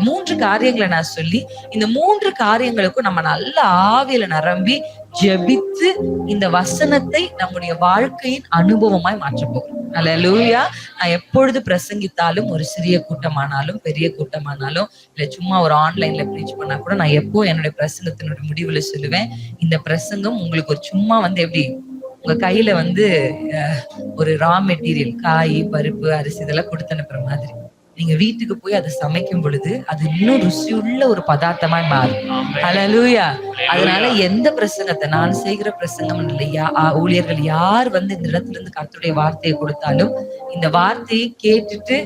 3 காரியங்களை நான் சொல்லி, இந்த 3 காரியங்களுக்கும் நம்ம நல்ல ஆவியில நிரம்பி ஜெபித்து இந்த வசனத்தை நம்முடைய வாழ்க்கையின் அனுபவமாய் மாற்ற போகிறோம். அல்லேலூயா. நான் எப்பொழுது பிரசங்கித்தாலும், ஒரு சிறிய கூட்டமானாலும் பெரிய கூட்டமானாலும், இல்ல சும்மா ஒரு ஆன்லைன்ல ப்ரீச் பண்ணா கூட, நான் எப்போ என்னுடைய பிரசங்கத்தினுடைய முடிவுல சொல்லுவேன், இந்த பிரசங்கம் உங்களுக்கு ஒரு சும்மா எப்படி உங்க கையில ஒரு ரா மெட்டீரியல், காய், பருப்பு, அரிசி இதெல்லாம் கொடுத்து அனுப்புற மாதிரி, நீங்க வீட்டுக்கு போய் அதை சமைக்கும் பொழுது அது இன்னும் ருசியுள்ள ஒரு பதார்த்தமாய் மாறும். அல்லேலூயா. அதனால எந்த பிரசங்கத்தை நான் செய்கிற பிரசங்கம் இல்லையா, ஊழியர்கள் யார் இந்த இடத்துல இருந்து கர்த்தருடைய வார்த்தையை கொடுத்தாலும், இந்த வார்த்தையை கேட்டுட்டு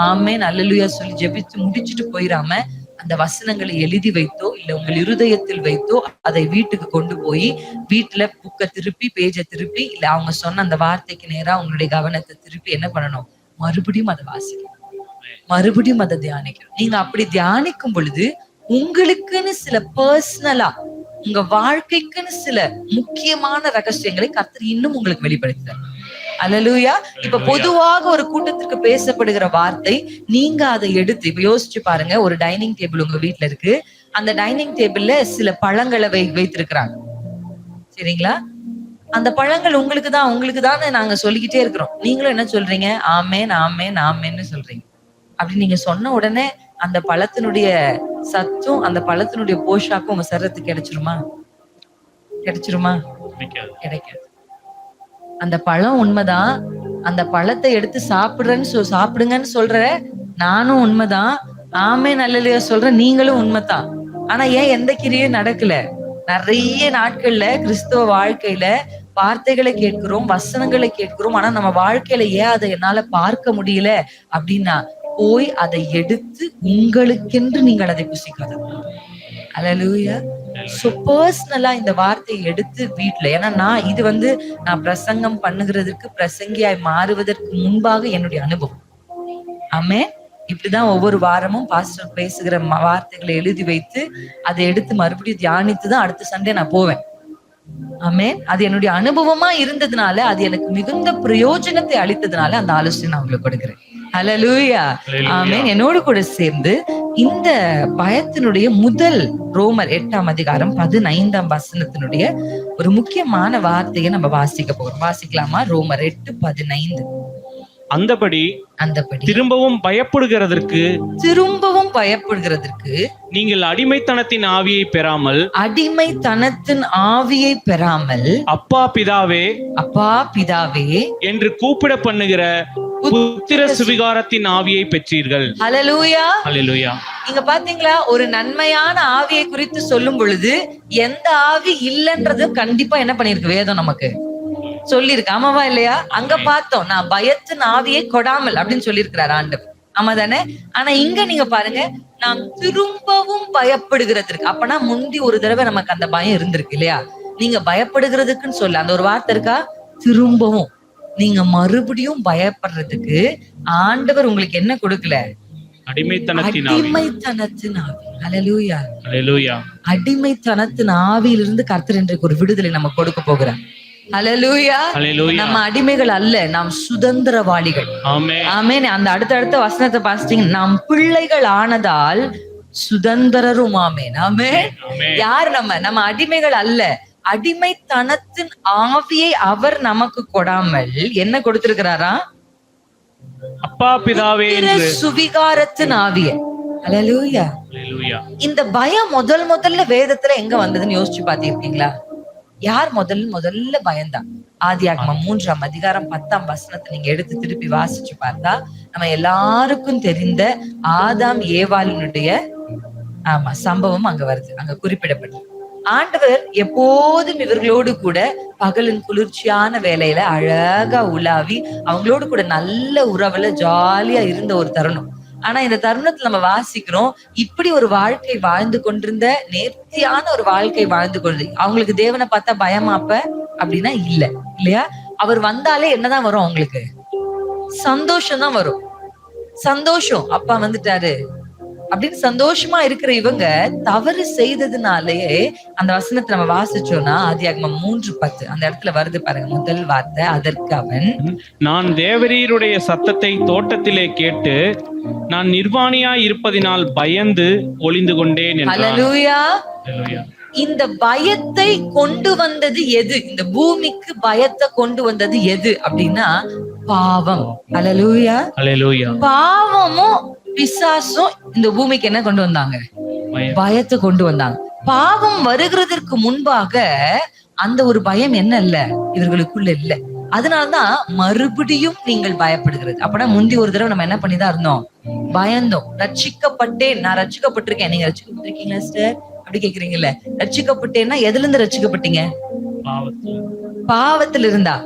ஆமென் அல்லேலூயா சொல்லி ஜெபிச்சு முடிச்சுட்டு போயிடாம, அந்த வசனங்களை எழுதி வைத்தோ இல்ல உங்கள் இருதயத்தில் வைத்தோ அதை வீட்டுக்கு கொண்டு போய் வீட்டுல புக்கை திருப்பி, பேஜை திருப்பி, இல்ல அவங்க சொன்ன அந்த வார்த்தைக்கு நேரா உங்களுடைய கவனத்தை திருப்பி என்ன பண்ணணும், மறுபடியும் அதை வாசிக்கணும், மறுபடியும் அதை தியானிக்கணும். நீங்க அப்படி தியானிக்கும் பொழுது உங்களுக்குன்னு சில பர்சனலா, உங்க வாழ்க்கைக்குன்னு சில முக்கியமான ரகசியங்களை கர்த்தர் இன்னும் உங்களுக்கு வெளிப்படுத்துறார். அல்லேலூயா. இப்ப பொதுவாக ஒரு கூட்டத்திற்கு பேசப்படுகிற வார்த்தை, நீங்க அதை எடுத்து இப்ப யோசிச்சு பாருங்க. ஒரு டைனிங் டேபிள் உங்க வீட்டுல இருக்கு. அந்த டைனிங் டேபிள்ல சில பழங்களை வைத்திருக்கிறாங்க, சரிங்களா? அந்த பழங்கள் உங்களுக்கு தான் நாங்க சொல்லிக்கிட்டே இருக்கிறோம். நீங்களும் என்ன சொல்றீங்க? ஆமேன் ஆமேன் ஆமேன்னு சொல்றீங்க. அப்படி நீங்க சொன்ன உடனே அந்த பழத்தினுடைய சத்தும் அந்த பழத்தினுடைய போஷாக்கும் உங்க சரீரத்துக்கு கிடைச்சிருமா? கிடைக்காது. அந்த பழம் உண்மைதான். அந்த பழத்தை எடுத்து சாப்பிடுங்கன்னு சொல்ற நானும் உண்மைதான், ஆமென் அல்லேலூயா சொல்ற நீங்களும் உண்மைதான். ஆனா ஏன் எந்த கிரியும் நடக்கல? நிறைய நாட்கள்ல கிறிஸ்தவ வாழ்க்கையில வார்த்தைகளை கேட்கிறோம், வசனங்களை கேட்கிறோம், ஆனா நம்ம வாழ்க்கையில ஏன் அதை என்னால பார்க்க முடியல அப்படின்னா, போய் அதை எடுத்து உங்களுக்கென்று நீங்கள் அதை புசிக்காத. அல்லேலூயா. சோ பர்சனலா இந்த வார்த்தையை எடுத்து வீட்டுல, ஏன்னா நான் பிரசங்கம் பண்ணுகிறதுக்கு, பிரசங்கியாய் மாறுவதற்கு முன்பாக என்னுடைய அனுபவம். ஆமென். இப்படிதான் ஒவ்வொரு வாரமும் பாஸ்டர் பேசுகிற வார்த்தைகளை எழுதி வைத்து அதை எடுத்து மறுபடியும் தியானித்துதான் அடுத்த சண்டே நான் போவேன். ஆமென். அது என்னுடைய அனுபவமா இருந்ததுனால, அது எனக்கு மிகுந்த பிரயோஜனத்தை அளித்ததுனால அந்த ஆலோசனை நான் உங்களுக்கு கொடுக்கிறேன். அல்லேலூயா. ஆமென். என்னோடு கூட சேர்ந்து இந்த பயத்தினுடைய முதல் ரோமர் 8ஆம் அதிகாரம் 15ஆம் வசனத்தினுடைய ஒரு முக்கியமான வார்த்தையை நம்ம வாசிக்க போறோம். வாசிக்கலாமா? ரோமர் 8:15. அந்தபடி திரும்பவும் பயப்படுகிறதற்கு நீங்கள் அடிமைத்தனத்தின் ஆவியை பெறாமல் அப்பா பிதாவே என்று கூப்பிட பண்ணுகிற புத்திர சுவிகாரத்தின் ஆவியை பெற்றீர்கள். அல்லேலூயா. அல்லேலூயா. நீங்க பாத்தீங்களா? ஒரு நன்மையான ஆவியை குறித்து சொல்லும் பொழுது எந்த ஆவி இல்லைன்றது கண்டிப்பா என்ன பண்ணிருக்கு வேதம் நமக்கு சொல்லிருக்கு. ஆமாவா இல்லையா? அங்க பார்த்தோம், நான் பயத்தின் ஆவியை கொடாமல் அப்படின்னு சொல்லியிருக்கிறார் ஆண்டவர். ஆமா தானே? ஆனா இங்க நீங்க பாருங்க, நாம் திரும்பவும் பயப்படுகிறதுக்கு. அப்பனா முந்தி ஒரு தடவை நமக்கு அந்த பயம் இருந்திருக்கு இல்லையா? நீங்க பயப்படுகிறதுக்குன்னு சொல்ல அந்த ஒரு வார்த்தை இருக்கா? திரும்பவும் நீங்க மறுபடியும் பயப்படுறதுக்கு ஆண்டவர் உங்களுக்கு என்ன கொடுக்கல? அடிமைத்தனத்தின் ஆவி. அல்லேலூயா. அல்லேலூயா. அடிமைத்தனத்தின் ஆவியிலிருந்து கர்த்தர் இன்றைக்கு ஒரு விடுதலை நம்ம கொடுக்க போகிறார். அல்லேலூயா. நம்ம அடிமைகள் அல்ல, நாம் சுதந்திரவாளிகள். ஆமென். அந்த அடுத்த வசனத்தை பாசிட்டீங்க, நாம் பிள்ளைகள் ஆனதால் சுதந்திரரும். ஆமென். ஆமென். யார் நம்ம அடிமைகள் அல்ல. அடிமைத்தனத்தின் ஆவியை அவர் நமக்கு கொடாமல் என்ன கொடுத்திருக்கிறாரா? அப்பா பிதாவே சுவிகாரத்தின் ஆவியை. அல்லேலூயா. இந்த பயம் முதல்ல வேதத்துல எங்க வந்ததுன்னு யோசிச்சு பாத்திருக்கீங்களா? யார் முதல்ல பயந்தான்? ஆதியாகமம் 3ஆம் அதிகாரம் 10ஆம் வசனத்தை நீங்க எடுத்து திருப்பி வாசிச்சு பார்த்தா, நம்ம எல்லாருக்கும் தெரிந்த ஆதாம் ஏவாளினுடைய சம்பவம் அங்க வருது, அங்க குறிப்பிடப்படுது. ஆண்டவர் எப்போதும் இவர்களோடு கூட பகலின் குளிர்ச்சியான வேலையில அழகா உலாவி அவங்களோடு கூட நல்ல உறவுல ஜாலியா இருந்த ஒரு தருணம். ஆனா இந்த தருணத்துல நம்ம வாசிக்கிறோம், இப்படி ஒரு வாழ்க்கை வாழ்ந்து கொண்டிருந்த, நேர்த்தியான ஒரு வாழ்க்கை வாழ்ந்து கொண்டு, அவங்களுக்கு தேவனை பார்த்தா பயமாப்ப அப்படின்னா இல்லையா? அவர் வந்தாலே என்னதான் வரும்? அவங்களுக்கு சந்தோஷம் தான் வரும். சந்தோஷம். அப்பா வந்துட்டாரு, அப்படின்னு சந்தோஷமா இருக்கிற இவங்க தவறு செய்ததுனாலேயே அந்த வசனத்தை நம்ம வாசிச்சோம்னா ஆதியாகமம் 3:10 அந்த இடத்துல வருது பாருங்க, முதல் வார்த்தை, அதற்கு அவன், நான் தேவரீருடைய சத்தத்தை தோட்டத்திலே கேட்டு நான் நிர்வாணியாய் இருப்பதினால் பயந்து ஒளிந்து கொண்டேன் என்றான். ஹல்லேலூயா. ஹல்லேலூயா. இந்த பயத்தை கொண்டு வந்தது எது? இந்த பூமிக்கு பயத்தை கொண்டு வந்தது எது அப்படின்னா பாவம். ஹல்லேலூயா. ஹல்லேலூயா. பாவமும் பிசாசும் இந்த பூமிக்கு என்ன கொண்டு வந்தாங்க? பயத்தை கொண்டு வந்தாங்க. பாவம் வருகிறதற்கு முன்பாக அந்த ஒரு பயம் என்ன இல்ல, இவர்களுக்குள்ள இல்ல. அதனாலதான் மறுபடியும் நீங்கள் பயப்படுகிறது. அப்பனா முந்தி ஒரு தடவை நம்ம என்ன பண்ணிதான் இருந்தோம்? பயந்தோம். ரட்சிக்கப்பட்டேன், நான் ரட்சிக்கப்பட்டிருக்கேன். நீங்க ரட்சிக்கப்பட்டிருக்கீங்களா சிஸ்டர் அப்படி கேக்குறீங்கல்ல? ரட்சிக்கப்பட்டேன்னா எதுல இருந்து ரட்சிக்கப்பட்டீங்க? பாவத்துல இருந்தா.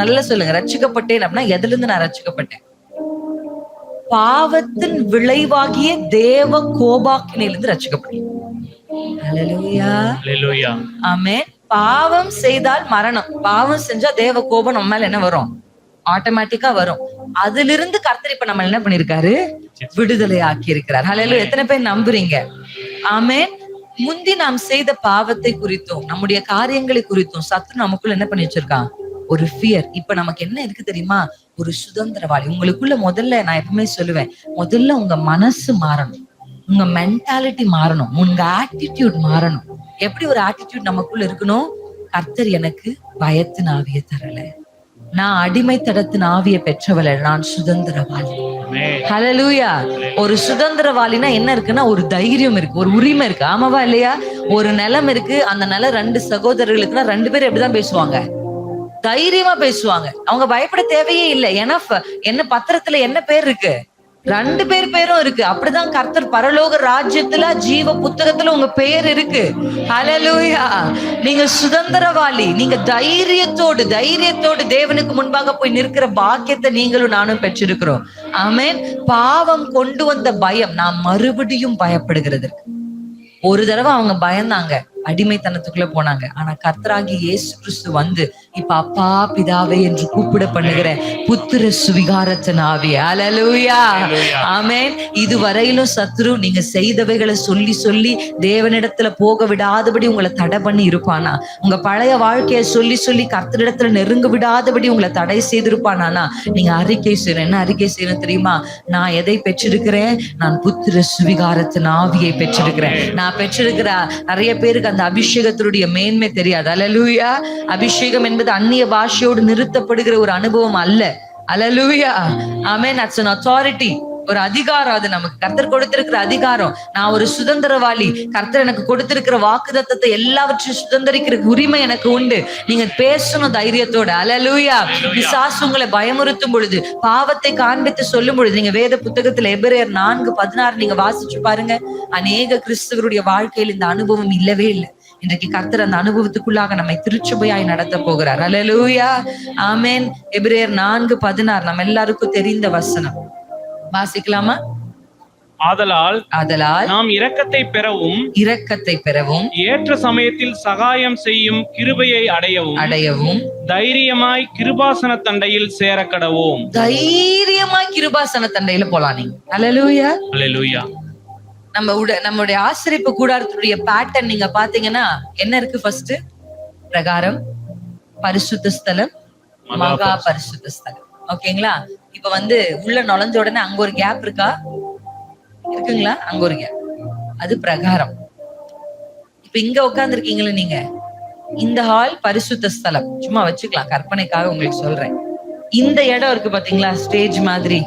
நல்லா சொல்லுங்க, ரட்சிக்கப்பட்டேன் அப்படின்னா எதுல இருந்து நான் ரட்சிக்கப்பட்டேன்? பாவத்தின் விளைவாகிய தேவ கோபாக்கினிலிருந்து ரட்சிக்கப்பட்டேன். ஹல்லேலூயா. ஹல்லேலூயா. ஆமென். பாவம் செய்தால் மரணம், பாவம் செஞ்சா தேவ கோபம் நம்ம மேல என்ன வரும்? ஆட்டோமேட்டிக்கா வரும். அதிலிருந்து கர்த்தர் இப்ப நம்ம என்ன பண்ணிருக்காரு? விடுதலை ஆக்கி இருக்கிறார். ஹல்லேலூயா. எத்தனை பேர் நம்புறீங்க? ஆமென். முந்தி நாம் செய்த பாவத்தை குறித்தும் நம்முடைய காரியங்களை குறித்தும் சத்துரு நமக்குள்ள என்ன பண்ணி வச்சிருக்கான்? ஒரு ஃபியர். இப்ப நமக்கு என்ன இருக்கு தெரியுமா? ஒரு சுதந்திரவாளி. உங்களுக்குள்ள முதல்ல நான் எப்பவுமே சொல்லுவேன், முதல்ல உங்க மனசு மாறணும், உங்க மென்டாலிட்டி மாறணும், உங்க ஆட்டிடியூட் மாறணும். எப்படி ஒரு ஆட்டிடியூட் நமக்குள்ள இருக்கணும்? கர்த்தர் எனக்கு பயத்தின் ஆவியை தரல, நான் அடிமைத்தனத்தின் ஆவியை பெற்றவள, நான் சுதந்திரவாளி. ஹல்லேலூயா. ஒரு சுதந்திரவாளினா என்ன இருக்குன்னா ஒரு தைரியம் இருக்கு, ஒரு உரிமை இருக்கு. ஆமாவா இல்லையா? ஒரு நிலம் இருக்கு, அந்த நிலம் 2 சகோதரர்களுக்குன்னா 2 பேர் எப்படிதான் பேசுவாங்க? தைரியமா பேசுவாங்க. அவங்க பயப்பட தேவையே இல்லை. ஏன்னா என்ன பத்திரத்துல என்ன பேர் இருக்கு? 2 பேரும் இருக்கு. அப்படிதான் கர்த்தர் பரலோக ராஜ்யத்துல ஜீவ புத்தகத்துல உங்க பெயர் இருக்கு. ஹல்லேலூயா. நீங்க சுதந்திரவாளி. நீங்க தைரியத்தோடு தேவனுக்கு முன்பாக போய் நிற்கிற பாக்கியத்தை நீங்களும் நானும் பெற்றிருக்கிறோம். ஆமென். பாவம் கொண்டு வந்த பயம் நாம் மறுபடியும் பயப்படுகிறது. ஒரு தடவை அவங்க பயந்தாங்க, அடிமைத்தனத்துக்குள்ள போனாங்க. ஆனா கர்த்தராகி இயேசு கிறிஸ்து வந்து இப்ப அப்பா பிதாவே என்று கூப்பிட பண்ணுகிற புத்திர சுவிகாரத்தின் ஆவி. ஹல்லேலூயா. ஆமென். இதுவரையிலும் சத்ரு நீங்க செய்தவைகளை சொல்லி சொல்லி தேவனிடத்துல போக விடாதபடி உங்களை தடை பண்ணி இருப்பானா? உங்க பழைய வாழ்க்கையை சொல்லி சொல்லி கர்த்தரிடத்துல நெருங்க விடாதபடி உங்களை தடை செய்திருப்பானா? நீங்க அறிக்கை செய்யணும். என்ன அறிக்கை செய்யணும் தெரியுமா? நான் எதை பெற்றிருக்கிறேன்? நான் புத்திர சுவிகாரத்தின் ஆவியை பெற்றிருக்கிறேன். நான் பெற்றிருக்கிற நிறைய பேருக்கு அந்த அபிஷேகத்தினுடைய மேன்மை தெரியாது. ஹல்லேலூயா. அபிஷேகம் என்பது அந்நிய பாஷையோடு நிறுத்தப்படுகிற ஒரு அனுபவம் அல்ல. Hallelujah. Amen. That's an authority. ஒரு அதிகாரம். அது நமக்கு கர்த்தர் கொடுத்திருக்கிற அதிகாரம். நான் ஒரு சுதந்திரவாளி. கர்த்தர் எனக்கு கொடுத்திருக்கிற வாக்குத்தத்தத்தை எல்லாவற்றையும் சுதந்திரிக்கிற உரிமை எனக்கு உண்டு. நீங்க பேசணும் தைரியத்தோட. ஹல்லேலூயா. பிசாசு உங்களை பயமுறுத்தும் பொழுது, பாவத்தை காண்பித்து சொல்லும் பொழுது, நீங்க வேத புத்தகத்துல எபிரேயர் 4:16 நீங்க வாசிச்சு பாருங்க. அநேக கிறிஸ்தவருடைய வாழ்க்கையில் இந்த அனுபவம் இல்லவே இல்லை. இன்றைக்கு கர்த்தர் அந்த அனுபவத்துக்குள்ளாக நம்மை திருச்சபையாய் நடத்த போகிறார். ஹல்லேலூயா. ஆமென். எபிரேயர் 4:16 நம்ம எல்லாருக்கும் தெரிந்த வசனம். வாசிக்கலாமா? ஆதலால் நாம் இரக்கத்தை பெறவும் ஏற்ற சமயத்தில் சகாயம் செய்யும் கிருபையை அடையவும் தைரியமாய் கிருபாசன தண்டையில் சேரக்கடவோம். தைரியமாய் கிருபாசன தண்டையில போலாம் நீங்க. ஹல்லேலூயா. ஹல்லேலூயா. நம்முடைய ஆசரிப்பு கூடாரத்துடைய பேட்டர்ன் நீங்க பாத்தீங்கன்னா என்ன இருக்கு? ஃபர்ஸ்ட் பிரகாரம், பரிசுத்த ஸ்தலம், மகா பரிசுத்த ஸ்தலம். ஓகேங்களா? இப்ப உள்ள நுழைஞ்ச உடனே அங்க ஒரு கேப் இருக்கா? இருக்குங்களா? அங்க ஒரு கேப். அது பிரகாரம். இப்ப இங்க உட்கார்ந்து இருக்கீங்களா நீங்க? இந்த ஹால் பரிசுத்த ஸ்தலம். சும்மா வச்சுக்கலாம், கற்பனைக்காக உங்களுக்கு சொல்றேன். இந்த இடம் இருக்கு பாத்தீங்களா, ஸ்டேஜ் மாதிரி,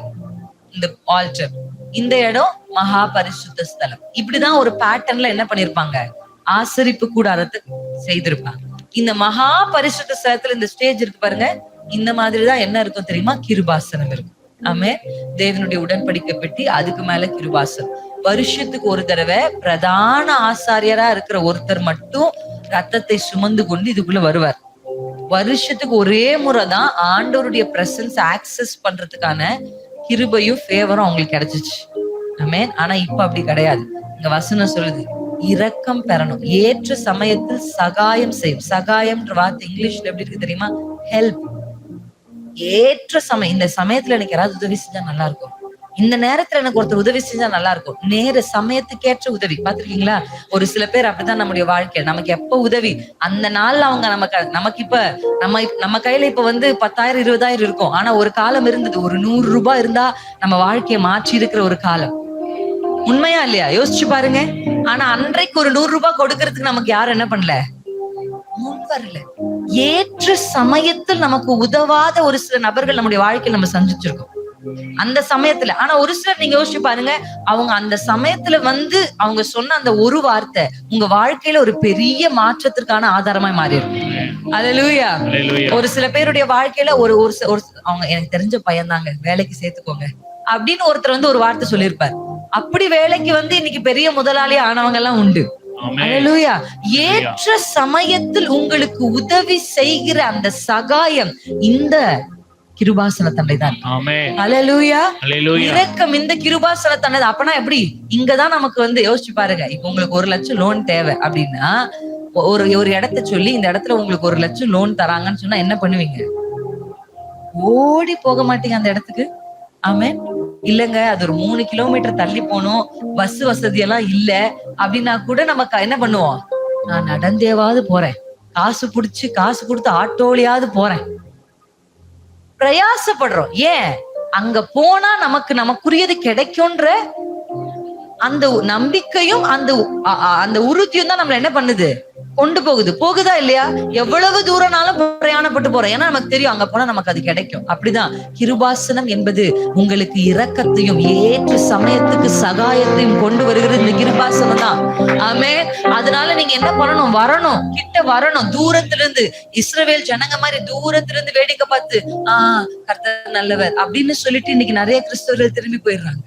இந்த ஆல்டர். இந்த இடம் மகா பரிசுத்த ஸ்தலம். இப்படிதான் ஒரு பேட்டர்ன்ல என்ன பண்ணிருப்பாங்க? ஆசரிப்பு கூடாரத்தை செய்திருப்பாங்க. இந்த மகா பரிசுத்த ஸ்தலத்துல இந்த ஸ்டேஜ் இருக்கு பாருங்க, இந்த மாதிரிதான் என்ன இருக்கும் தெரியுமா? கிருபாசனம் இருக்கும். ஆமென். தேவனுடைய உடன்படிக்கை பெட்டி, அதுக்கு மேல கிருபாசனம். வருஷத்துக்கு ஒரு தடவை பிரதான ஆசாரியரா இருக்கிற ஒருத்தர் மட்டும் ரத்தத்தை சுமந்து கொண்டு இதுக்குள்ள வருவார். வருஷத்துக்கு ஒரே முறைதான் ஆண்டவருடைய பிரசன்ஸ் ஆக்சஸ் பண்றதுக்கான கிருபையும் ஃபேவரும் அவங்களுக்கு கிடைச்சிச்சு. ஆமென். ஆனா இப்ப அப்படி கிடையாது. இந்த வசனம் சொல்லுது, இரக்கம் பெறணும், ஏற்ற சமயத்தில் சகாயம் செய்யும். சகாயம்ன்ற வார்த்தை இங்கிலீஷ்ல எப்படி இருக்கு தெரியுமா? ஹெல்ப். ஏற்ற சமயம். இந்த சமயத்துல எனக்கு யாராவது உதவி செஞ்சா நல்லா இருக்கும். இந்த நேரத்துல எனக்கு ஒருத்தர் உதவி செஞ்சா நல்லா இருக்கும். நேர சமயத்துக்கேற்ற உதவி. பாத்திருக்கீங்களா? ஒரு சில பேர் அப்படிதான் நம்முடைய வாழ்க்கை. நமக்கு எப்ப உதவி அந்த நாள்ல அவங்க நமக்கு இப்ப நம்ம கையில இப்ப 10,000 20,000 இருக்கும். ஆனா ஒரு காலம் இருந்தது, ஒரு 100 ரூபாய் இருந்தா நம்ம வாழ்க்கையை மாற்றி இருக்கிற ஒரு காலம். உண்மையா இல்லையா? யோசிச்சு பாருங்க. ஆனா அன்றைக்கு ஒரு 100 ரூபாய் கொடுக்கறதுக்கு நமக்கு யாரும் என்ன பண்ணல, முன் வரல. ஏற்ற சமயத்தில் நமக்கு உதவாத ஒரு சில நபர்கள் நம்முடைய வாழ்க்கையில் நம்ம சந்திச்சிருக்கோம் அந்த சமயத்துல. ஆனா ஒரு சிலர் நீங்க யோசிச்சு பாருங்க, அவங்க அந்த சமயத்துல அவங்க சொன்ன அந்த ஒரு வார்த்தை உங்க வாழ்க்கையில ஒரு பெரிய மாற்றத்திற்கான ஆதாரமாய் மாறி இருக்கும். அல்லேலூயா. ஒரு சில பேருடைய வாழ்க்கையில ஒரு அவங்க எனக்கு தெரிஞ்ச பையன் தாங்க, வேலைக்கு சேர்த்துக்கோங்க அப்படின்னு ஒருத்தர் ஒரு வார்த்தை சொல்லியிருப்பார். அப்படி வேலைக்கு இன்னைக்கு பெரிய முதலாளி ஆனவங்க எல்லாம் உண்டு. அல்லேலூயா. ஏற்ற சமயத்தில் உங்களுக்கு உதவி செய்கிற அந்த சகாயம் இந்த கிருபாசன தண்டை தான். அல்லேலூயா. இரக்கம் இந்த கிருபாசன தண்டை. அப்பனா எப்படி? இங்கதான் நமக்கு யோசிச்சு பாருங்க. இப்ப உங்களுக்கு 1 லட்சம் லோன் தேவை அப்படின்னா ஒரு இடத்த சொல்லி இந்த இடத்துல உங்களுக்கு 1 லட்சம் லோன் தராங்கன்னு சொன்னா என்ன பண்ணுவீங்க? ஓடி போக மாட்டீங்க அந்த இடத்துக்கு. ஆமென். இல்லங்க அது ஒரு 3 கிலோமீட்டர் தள்ளி போனோம், பஸ் வசதி எல்லாம் இல்ல அப்படின்னா கூட நமக்கு என்ன பண்ணுவோம்? நான் நடந்தேவாது போறேன், காசு கொடுத்து ஆட்டோலியாவது போறேன், பிரயாசப்படுறோம். ஏன்? அங்க போனா நமக்குரியது கிடைக்கும்ன்ற அந்த நம்பிக்கையும் அந்த உறுதியும் தான் நம்மள என்ன பண்ணுது, கொண்டு போகுதா இல்லையா? எவ்வளவு தூரம்னாலும் பிரயாணப்பட்டு போறோம். ஏன்னா நமக்கு தெரியும் அங்க போனா நமக்கு அது கிடைக்கும். அப்படிதான் கிருபாசனம் என்பது உங்களுக்கு இரக்கத்தையும் ஏற்ற சமயத்துக்கு சகாயத்தையும் கொண்டு வருகிறது இந்த கிருபாசனம் தான். ஆமென். அதனால நீங்க என்ன பண்ணணும்? கிட்ட வரணும். தூரத்திலிருந்து இஸ்ரவேல் ஜனங்க மாதிரி தூரத்திலிருந்து வேடிக்கை பார்த்து கர்த்தர் நல்லவர் அப்படின்னு சொல்லிட்டு இன்னைக்கு நிறைய கிறிஸ்தவர்கள் திரும்பி போயிடுறாங்க.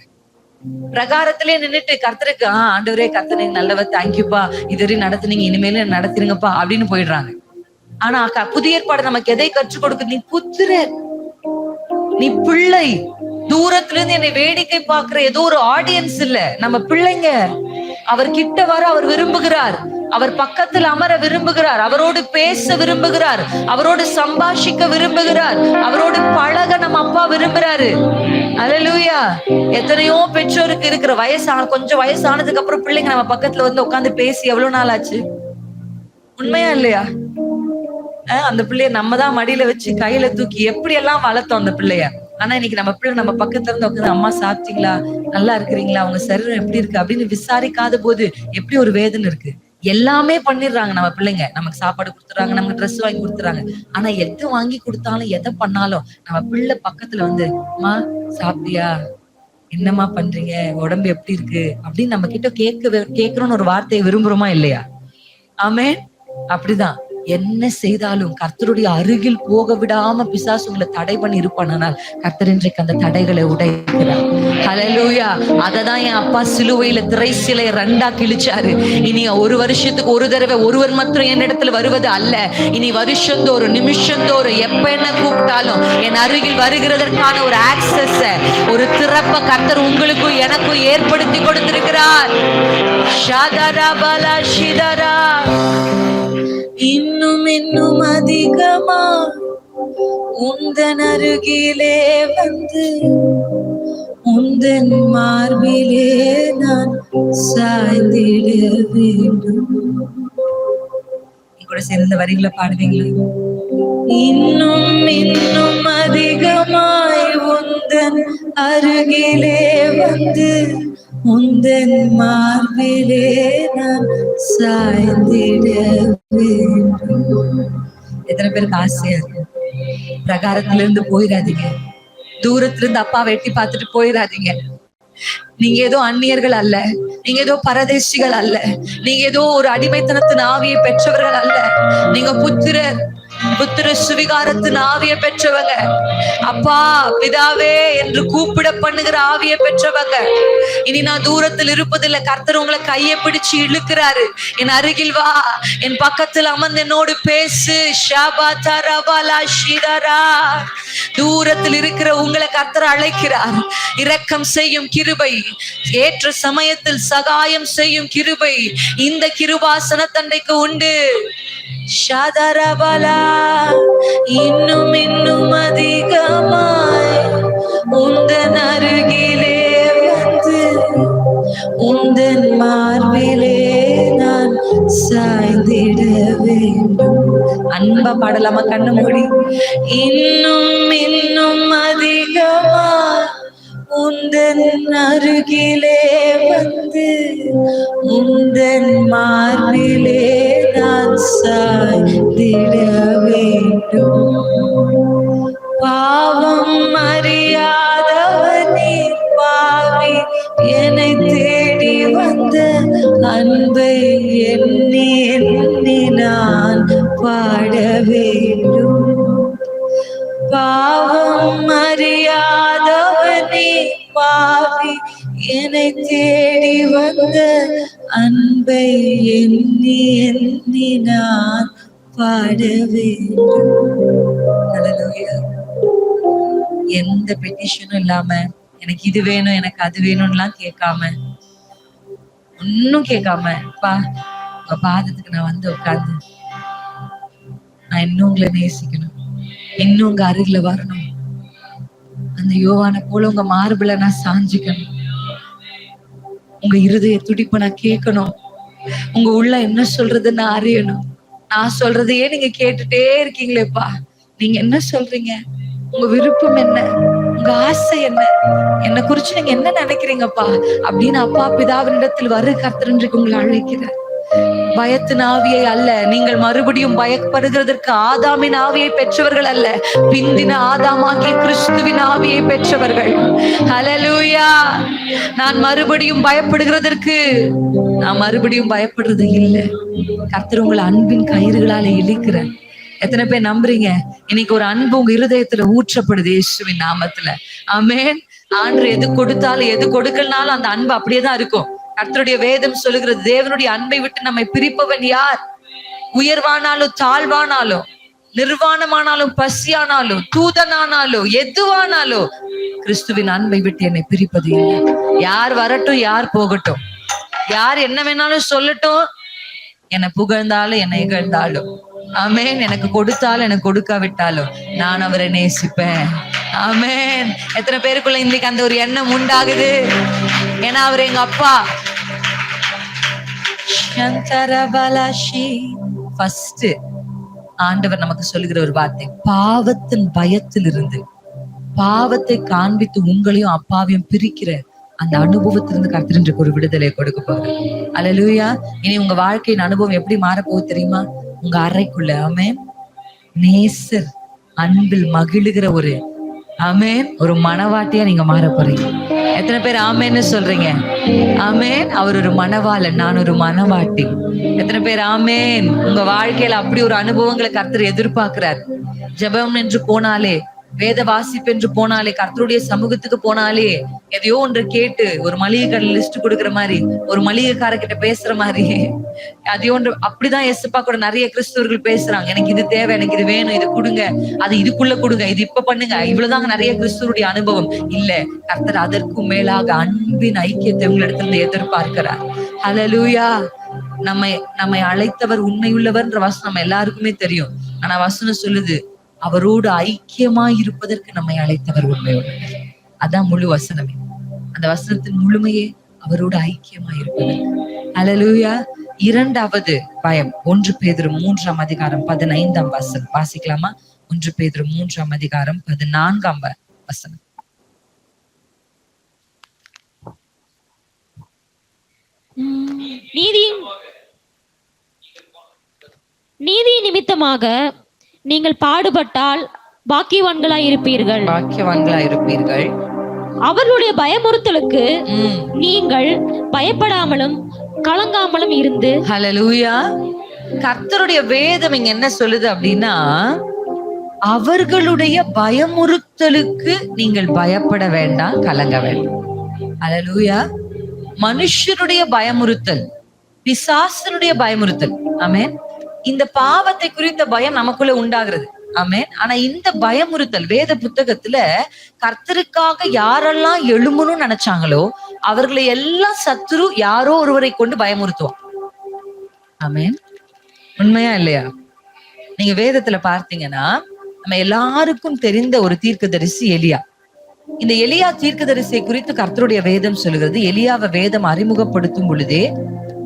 பிரகாரத்திலே நின்னுட்டு கர்த்தருக்கு ஆண்டவரே கர்த்தர் நீங்க நல்லவர், தேங்க்யூப்பா, இதுவரை நடத்துனீங்க, இனிமேலும் நடத்துறீங்கப்பா அப்படின்னு போயிடுறாங்க. ஆனா புதிய ஏற்பாடு நமக்கு எதை கற்றுக் கொடுக்குது? நீ புத்திரர், நீ பிள்ளை. தூரத்துல இருந்து என்னை வேடிக்கை பார்க்கிற ஏதோ ஒரு ஆடியன்ஸ் இல்ல, நம்ம பிள்ளைங்க. அவர் கிட்ட வர அவர் விரும்புகிறார், அவர் பக்கத்தில் அமர விரும்புகிறார், அவரோடு பேச விரும்புகிறார், அவரோடு சம்பாஷிக்க விரும்புகிறார், அவரோடு பழக நம்ம அப்பா விரும்புறாரு. அல்லேலூயா. எத்தனையோ பெற்றோருக்கு இருக்கிற கொஞ்சம் வயசானதுக்கு அப்புறம் பிள்ளைங்க நம்ம பக்கத்துல உட்கார்ந்து பேசி எவ்வளவு நாள் ஆச்சு? உண்மையா இல்லையா? அந்த பிள்ளைய நம்ம தான் மடியில வச்சு கையில தூக்கி எப்படி எல்லாம் வளர்த்தோம் அந்த பிள்ளைய. ஆனா இன்னைக்கு நம்ம பிள்ளை நம்ம பக்கத்துல இருந்து உட்காந்து அம்மா சாப்பிட்டீங்களா, நல்லா இருக்கிறீங்களா, அவங்க சரீரம் எப்படி இருக்கு அப்படின்னு விசாரிக்காத போது எப்படி ஒரு வேதனை இருக்கு. எல்லாமே பண்ணிடுறாங்க நம்ம பிள்ளைங்க. நமக்கு சாப்பாடு கொடுத்துறாங்க, நமக்கு ட்ரெஸ் வாங்கி கொடுத்துறாங்க. ஆனா எது வாங்கி கொடுத்தாலும் எதை பண்ணாலும் நம்ம பிள்ளை பக்கத்துல அம்மா சாப்பிட்டியா, என்னம்மா பண்றீங்க, உடம்பு எப்படி இருக்கு அப்படின்னு நம்ம கிட்ட கேட்கணும்னு ஒரு வார்த்தையை விரும்புறோமா இல்லையா? ஆமென். அப்படிதான் என்ன செய்தாலும் கர்த்தருடைய அருகில் போக விடாம பிசாசு உங்களை தடை பண்ணி இருப்பானால் கர்த்தர் இன்றைக்கு அந்த தடைகளை உடைக்கிறார். ஹல்லேலூயா. அததான் என் அப்பா சிலுவையில திரை சிலை 2ஆ கிழிச்சாரு. இனி ஒரு வருஷத்துக்கு ஒரு தடவை ஒருவர் மாத்திரம் என் இடத்துல வருவது அல்ல, இனி வருஷந்தோறும் நிமிஷந்தோறும் எப்ப என்ன கூப்பிட்டாலும் என் அருகில் வருகிறதற்கான ஒரு ஆக்சஸ், ஒரு திறப்ப கர்த்தர் உங்களுக்கும் எனக்கும் ஏற்படுத்தி கொடுத்திருக்கிறார். ஷாதரா பாலா ஷிதரா. இன்னும் அதிகமா உந்தன் அருகிலே உந்தன் மார்பிலே நான் சாய்ந்திட வேண்டும். கூட சேர்ந்த வரிகளை பாடுவீங்களா? இன்னும் அதிகமாய் உந்தன் அருகிலே உந்தன் மார்பிலே நான் சாய்ந்திட வேண்டும். எத்தனை பேருக்கு ஆசையா இருக்கு? பிரகாரத்துல இருந்து போயிடாதீங்க, தூரத்துல இருந்து அப்பா வெட்டி பார்த்துட்டு போயிடாதீங்க. நீங்க ஏதோ அந்நியர்கள் அல்ல, நீங்க ஏதோ பரதேசிகள் அல்ல, நீங்க ஏதோ ஒரு அடிமைத்தனத்தின் ஆவியை பெற்றவர்கள் அல்ல. நீங்க புத்திர சுவிகாரத்தின் ஆவியை பெற்றவங்க. அப்பா பிதாவே என்று கூப்பிட பண்ணுகிற ஆவியை பெற்றவங்க. இனி நான் தூரத்தில் இருப்பதில்லை, கர்த்தர் உங்களை கையை பிடிச்சு இழுக்கிறாரு. என் அருகில் வா, என் பக்கத்தில் அமர்ந்து என்னோடு பேசு. தூரத்தில் இருக்கிற உங்களை கர்த்தர் அழைக்கிறார். இரக்கம் செய்யும் கிருபை, ஏற்ற சமயத்தில் சகாயம் செய்யும் கிருபை இந்த கிருபாசன தண்டைக்கு உண்டு. ஷாதரபலா. இன்னும் அதிகமாய் உந்தன் அருகிலே உந்தன் மார்பிலே நான் சாய்ந்திட வேண்டும். அன்பா பாடலாமா கண்ணு மூடி? இன்னும் இன்னும் அதிகமா உந்தன் அருகிலே வந்து உந்தன் மார்பிலே நான் சாய்ந்திட வேண்டும். பாவம் அறியாதவர் நீர் பாவி என்னை தேடி வந்த அன்பை எண்ணி எண்ணி நான் பாட வேண்டும். பாவம் அறியாதவர் நீர் பாவி என்னை தேடி வந்த அன்பை எண்ணி எண்ணி நான் பாட வேண்டும். ஹல்லேலூயா. எந்த பெட்டிஷனும் இல்லாம எனக்கு இது வேணும் எனக்கு அது வேணும்லாம் கேட்காம, ஒன்னும் கேட்காம, பா உங்க பாதத்துக்கு நான் வந்து உட்கார்ந்து நான் இன்னும் உங்களை நேசிக்கணும், இன்னும் உங்க அருகில வரணும், அந்த யோவானை போல உங்க மார்புல நான் சாஞ்சிக்கணும், உங்க இருதய துடிப்பை நான் கேட்கணும், உங்க உள்ள என்ன சொல்றதுன்னு நான் அறியணும். நான் சொல்றதையே நீங்க கேட்டுட்டே இருக்கீங்களேப்பா, நீங்க என்ன சொல்றீங்க, உங்க விருப்பம் என்ன, உங்க ஆசை என்ன, என்னை குறிச்சு நீங்க என்ன நினைக்கிறீங்கப்பா அப்படின்னு அப்பா பிதாவினிடத்தில் வரு கர்த்தர் இன்றைக்கு உங்களை அழைக்கிறார். பயத்தின் ஆவியை அல்ல, நீங்கள் மறுபடியும் பயப்படுகிறதற்கு ஆதாமின் ஆவியை பெற்றவர்கள் அல்ல, பிந்தின ஆதாமாகிய கிறிஸ்துவின் ஆவியை பெற்றவர்கள். ஹல்லேலூயா. நான் மறுபடியும் பயப்படுகிறதற்கு நான் மறுபடியும் பயப்படுறது இல்லை. கர்த்தர் உங்களை அன்பின் கயிறுகளால இழுக்கிறார். எத்தனை பேர் நம்புறீங்க? இன்னைக்கு ஒரு அன்பு உங்க இருதயத்துல ஊற்றப்படுது இயேசுவின் நாமத்துல. ஆமென். ஆண்டவர் எது கொடுத்தாலும் எது கொடுக்கலனாலும் அந்த அன்பு அப்படியேதான் இருக்கும். கர்த்தருடைய வேதம் சொல்லுகிறது, தேவனுடைய அன்பை விட்டு நம்மை பிரிப்பவன் யார்? உயர்வானாலும் தாழ்வானாலும், நிர்வாணமானாலும் பசியானாலும் தூதனானாலும் எதுவானாலும் கிறிஸ்துவின் அன்பை விட்டு என்னை பிரிப்பது இல்லை. யார் வரட்டும் யார் போகட்டும், யார் என்ன வேணாலும் சொல்லட்டும், என்னை புகழ்ந்தாலும் என்னை இகழ்ந்தாலும், ஆமென், எனக்கு கொடுத்தாலும் எனக்கு கொடுக்காவிட்டாலும் நான் அவரை நேசிப்பேன். ஆமென். எத்தனை பேருக்குள்ள இன்னைக்கு அந்த ஒரு எண்ணம் உண்டாகுது? ஏன்னா அவர் எங்க அப்பா. ஃபர்ஸ்ட் ஆண்டவர் நமக்கு சொல்லுகிற ஒரு வார்த்தை, பாவத்தின் பயத்தில் இருந்து, பாவத்தை காண்பித்து உங்களையும் அப்பாவையும் பிரிக்கிற அந்த அனுபவத்திலிருந்து கர்த்தர் இன்றைக்கு ஒரு விடுதலை கொடுக்க போறார். அல்லேலூயா. இனி உங்க வாழ்க்கையின் அனுபவம் எப்படி மாறப்போகுது தெரியுமா? உங்க அறைக்குள்ள ஆமென் நேசர் அன்பில் மகிழுகிற ஒரு ஆமென் ஒரு மணவாட்டியா நீங்க மாற போறீங்க. எத்தனை பேர் ஆமேன்னு சொல்றீங்க? ஆமேன். அவர் ஒரு மணவாளன், நான் ஒரு மணவாட்டி. எத்தனை பேர் ஆமேன்? உங்க வாழ்க்கையில அப்படி ஒரு அனுபவங்களை கர்த்தர் எதிர்பார்க்கிறார். ஜெபம் என்று போனாலே, வேத வாசிப்பு என்று போனாலே, கர்த்தருடைய சமூகத்துக்கு போனாலே எதையோ ஒன்று கேட்டு ஒரு மளிகை கடை லிஸ்ட் கொடுக்குற மாதிரி, ஒரு மளிகைக்காரர்கிட்ட பேசுற மாதிரி, அதையோ ஒன்று அப்படிதான் எஸ்ப்பா கூட நிறைய கிறிஸ்தவர்கள் பேசுறாங்க. எனக்கு இது தேவை, எனக்கு இது வேணும், இது கொடுங்க, அது இதுக்குள்ள கொடுங்க, இது இப்ப பண்ணுங்க, இவ்வளவுதாங்க நிறைய கிறிஸ்தவருடைய அனுபவம். இல்ல, கர்த்தர் அதற்கும் மேலாக அன்பின் ஐக்கியத்தை உங்களிடத்துல எதிர்பார்க்கிறார். ஹல்லேலூயா. நம்மை அழைத்தவர் உண்மையுள்ளவர்ன்ற வசனம் நம்ம எல்லாருக்குமே தெரியும். ஆனா வசனம் சொல்லுது, அவரோடு ஐக்கியமா இருப்பதற்கு நம்மை அழைத்தவர் உண்மையுள்ளவர். அதான் முழு வசனமே. அந்த வசனத்தின் முழுமையே அவரோடு ஐக்கியமா இருப்பது. ஹல்லேலூயா. இரண்டாவது பயம், 1 பேதுரு 3ஆம் அதிகாரம் 15ஆம் வசனம் வாசிக்கலாமா? 1 பேதுரு 3ஆம் அதிகாரம் 14ஆம் வசனம். நீதி நிமித்தமாக நீங்கள் பாடுபட்டால் பாக்கியவான்களாய் இருப்பீர்கள். அவர்களுடைய பயமுறுத்தலுக்கு நீங்கள் பயப்படாமலும் கலங்காமலும் இருந்து. ஹல்லேலூயா. கர்த்தருடைய வேதம் இங்க என்ன சொல்லுது அப்படின்னா, அவர்களுடைய பயமுறுத்தலுக்கு நீங்கள் பயப்பட வேண்டாம், கலங்க வேண்டாம். ஹல்லேலூயா. மனுஷருடைய பயமுறுத்தல், பிசாசனுடைய பயமுறுத்தல், ஆமென், இந்த பாவத்தை குறித்த பயம் நமக்குள்ள உண்டாகிறது. ஆமென். ஆனா இந்த பயமுறுத்தல் வேத புத்தகத்துல கர்த்தருக்காக யாரெல்லாம் எழும்பணும்னு நினைச்சாங்களோ அவர்களை எல்லாம் சத்துரு யாரோ ஒருவரை கொண்டு பயமுறுத்துவான். ஆமென். உண்மையா இல்லையா? நீங்க வேதத்துல பார்த்தீங்கன்னா, நம்ம எல்லாருக்கும் தெரிந்த ஒரு தீர்க்கதரிசி எலியா. இந்த எலியா தீர்க்கதரிசியை குறித்து கர்த்தருடைய வேதம் சொல்லுகிறது. எலியாவை வேதம் அறிமுகப்படுத்தும் பொழுதே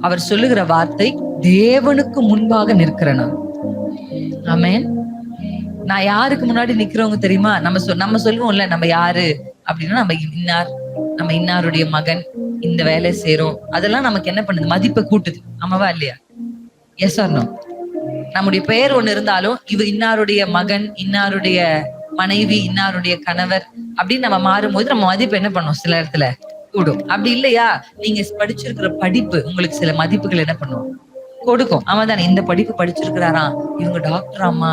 அவர் சொல்லுகிற வார்த்தை, தேவனுக்கு முன்பாக நிற்கிறேன். ஆமென். நான் யாருக்கு முன்னாடி நிக்கிறவங்க தெரியுமா? நம்ம சொல்லுவோம்ல, நம்ம யாரு அப்படின்னா, நம்ம இன்னாருடைய மகன், இந்த வேலை செய்யறோம். அதெல்லாம் நமக்கு என்ன பண்ணுது? மதிப்பை கூட்டுது. ஆமாவா இல்லையா? Yes or no? நம்முடைய பெயர் ஒண்ணு இருந்தாலும், இன்னாருடைய மகன், இன்னாருடைய மனைவி, இன்னாருடைய கணவர் அப்படின்னு நம்ம மாறும்போது நம்ம மதிப்பு என்ன பண்ணும்? சில இடத்துல கூடும். அப்படி இல்லையா? நீங்க படிச்சிருக்கிற படிப்பு உங்களுக்கு சில மதிப்புகள் என்ன பண்ணும்? கொடுக்கும். ஆமாதானே? இந்த படிப்பு படிச்சிருக்கிறாராம், இவங்க டாக்டர் ஆமா,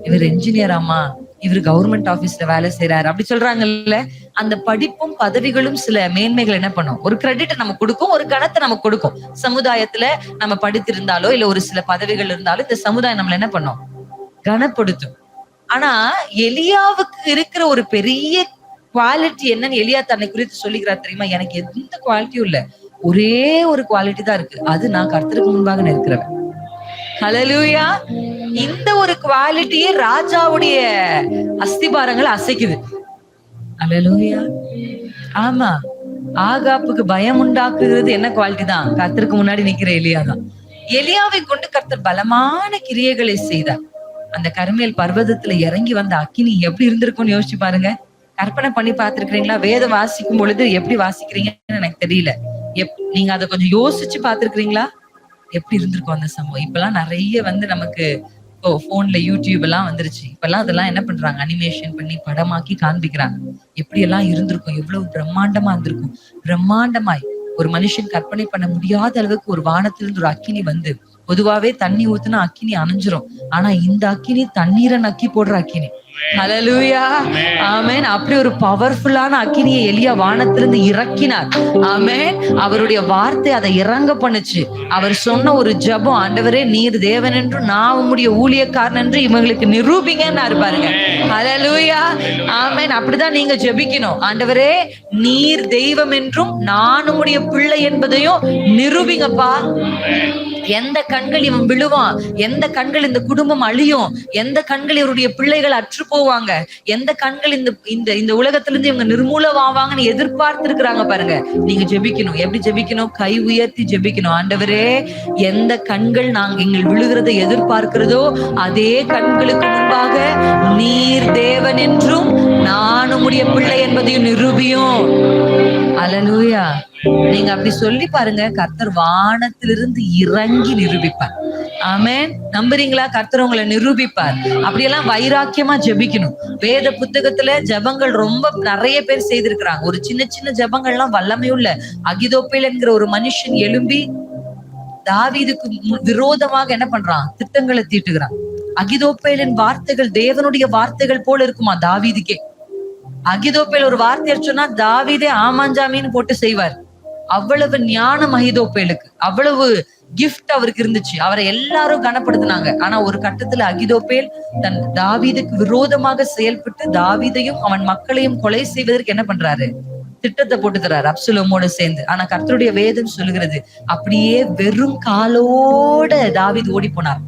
இவர் என்ஜினியர் ஆமா, இவர் கவர்மெண்ட் ஆபீஸ்ல வேலை செய்யறாரு அப்படி சொல்றாங்கல்ல. அந்த படிப்பும் பதவிகளும் சில மேன்மைகள் என்ன பண்ணும்? ஒரு கிரெடிட்டை நம்ம கொடுக்கும், ஒரு கணத்தை நமக்கு கொடுக்கும். சமுதாயத்துல நம்ம படித்திருந்தாலோ இல்ல ஒரு சில பதவிகள் இருந்தாலும் இந்த சமுதாயம் நம்மள என்ன பண்ணும்? கனப்படுத்தும். ஆனா எலியாவுக்கு இருக்கிற ஒரு பெரிய குவாலிட்டி என்னன்னு எலியா தன்னை குறித்து சொல்லிக்கிறார் தெரியுமா? எனக்கு எந்த குவாலிட்டியும் இல்ல, ஒரே ஒரு குவாலிட்டி தான் இருக்கு, அது நான் கர்த்தருக்கு முன்பாக நிற்கிறவன். ஹல்லேலூயா. இந்த ஒரு குவாலிட்டியே ராஜாவுடைய அஸ்திபாரங்களை அசைக்குது. ஹல்லேலூயா. ஆமா, ஆகாப்புக்கு பயம் உண்டாக்குறது என்ன குவாலிட்டி தான்? கர்த்தருக்கு முன்னாடி நிக்கிற எலியா தான். எலியாவை கொண்டு கர்த்தர் பலமான கிரியைகளை செய்தார். அந்த கர்மேல் பர்வதத்துல இறங்கி வந்த அக்கினி எப்படி இருந்திருக்கும்னு யோசிச்சு பாருங்க. கற்பனை பண்ணி பார்த்திருக்கிறீங்களா? வேதம் வாசிக்கும் பொழுது எப்படி வாசிக்கிறீங்கன்னு எனக்கு தெரியல. நீங்க அதை கொஞ்சம் யோசிச்சு பார்த்திருக்கிறீங்களா? எப்படி இருந்திருக்கும் அந்த சம்பவம்? இப்பெல்லாம் நிறைய நமக்கு போன்ல யூடியூப் எல்லாம் வந்துருச்சு. இப்பெல்லாம் அதெல்லாம் என்ன பண்றாங்க? அனிமேஷன் பண்ணி படமாக்கி காண்பிக்கிறாங்க. எப்படி எல்லாம் இருந்திருக்கும், எவ்வளவு பிரம்மாண்டமா இருந்திருக்கும். பிரம்மாண்டமாய் ஒரு மனுஷன் கற்பனை பண்ண முடியாத அளவுக்கு ஒரு வானத்திலிருந்து ஒரு அக்கினி வந்து, பொதுவாவே தண்ணி ஊத்துனா அக்கினி அணைஞ்சிரும். ஆனா இந்த அக்கினி தண்ணீரை நக்கி போடுற அக்கினி. ஹல்லேலூயா. ஆமென். அப்படி ஒரு பவர்ஃபுல்லான அக்கினியை எலியா வானத்திலிருந்து இறக்கினார். ஆமென். அவருடைய வார்த்தை அதை இறங்க பண்ணுச்சு. அவர் சொன்ன ஒரு ஜெபம், ஆண்டவரே நீர் தேவன் என்று நான் உம்முடைய ஊழியக்காரன் என்று இவங்களுக்கு நிரூபிங்கன்னு பாருங்க. ஹல்லேலூயா. ஆமென். அப்படிதான் நீங்க ஜெபிக்கணும். ஆண்டவரே நீர் தெய்வம் என்றும் நான் உம்முடைய பிள்ளை என்பதையும் நிரூபிங்கப்பா. எந்த கண்கள் இவன் விழுவான், எந்த கண்கள் இந்த குடும்பம் அழியும், எந்த கண்கள் இவருடைய பிள்ளைகள் அற்று போவாங்க, எந்த கண்கள் இந்த உலகத்திலிருந்து இவங்க நிர்மூலமாவாங்கன்னு எதிர்பார்த்து இருக்கிறாங்க பாருங்க. நீங்க ஜெபிக்கணும். எப்படி ஜெபிக்கணும்? கை உயர்த்தி ஜெபிக்கணும். ஆண்டவரே எந்த கண்கள் எங்கள் விழுகிறதை எதிர்பார்க்கிறதோ அதே கண்களுக்கு முன்பாக நீர் தேவன் என்றும் நான் உம்முடைய பிள்ளை என்பதையும் நிரூபியும். ஹல்லேலூயா. நீங்க அப்படி சொல்லி பாருங்க, கர்த்தர் வானத்திலிருந்து இறங்கி நிரூபிப்பார். ஆமென். நம்புறீங்களா? கர்த்தர் உங்களை நிரூபிப்பார். அப்படியெல்லாம் வைராக்கியமா ஜெபிக்கணும். வேத புத்தகத்துல ஜெபங்கள் ரொம்ப நிறைய பேர் செய்திருக்கிறாங்க. ஒரு சின்ன சின்ன ஜெபங்கள்லாம் வல்லமையுள்ள அகிதோப்பேல் என்கிற ஒரு மனுஷன் எழும்பி தாவீதுக்கு விரோதமாக என்ன பண்றான்? திட்டங்களை தீட்டுகிறான். அகிதோப்பேலின் வார்த்தைகள் தேவனுடைய வார்த்தைகள் போல இருக்குமா தாவீதுக்கே. அகிதோப்பேல் ஒரு வார்த்தை சொன்னா தாவீதே ஆமாஞ்சாமின்னு போட்டு செய்வார். அவ்வளவு ஞானம் அகிதோப்பேலுக்கு, அவ்வளவு கிஃப்ட் அவருக்கு இருந்துச்சு. அவரை எல்லாரும் கனப்படுத்தினாங்க. ஆனா ஒரு கட்டத்துல அகிதோப்பேல் தன் தாவீதுக்கு விரோதமாக செயல்பட்டு தாவீதையும் அவன் மக்களையும் கொலை செய்வதற்கு என்ன பண்றாரு? திட்டத்தை போட்டு தர்றாரு அப்சலோமோட சேர்ந்து. ஆனா கர்த்தருடைய வேதம் சொல்லுகிறது, அப்படியே வெறும் காலோட தாவீது ஓடி போனார்.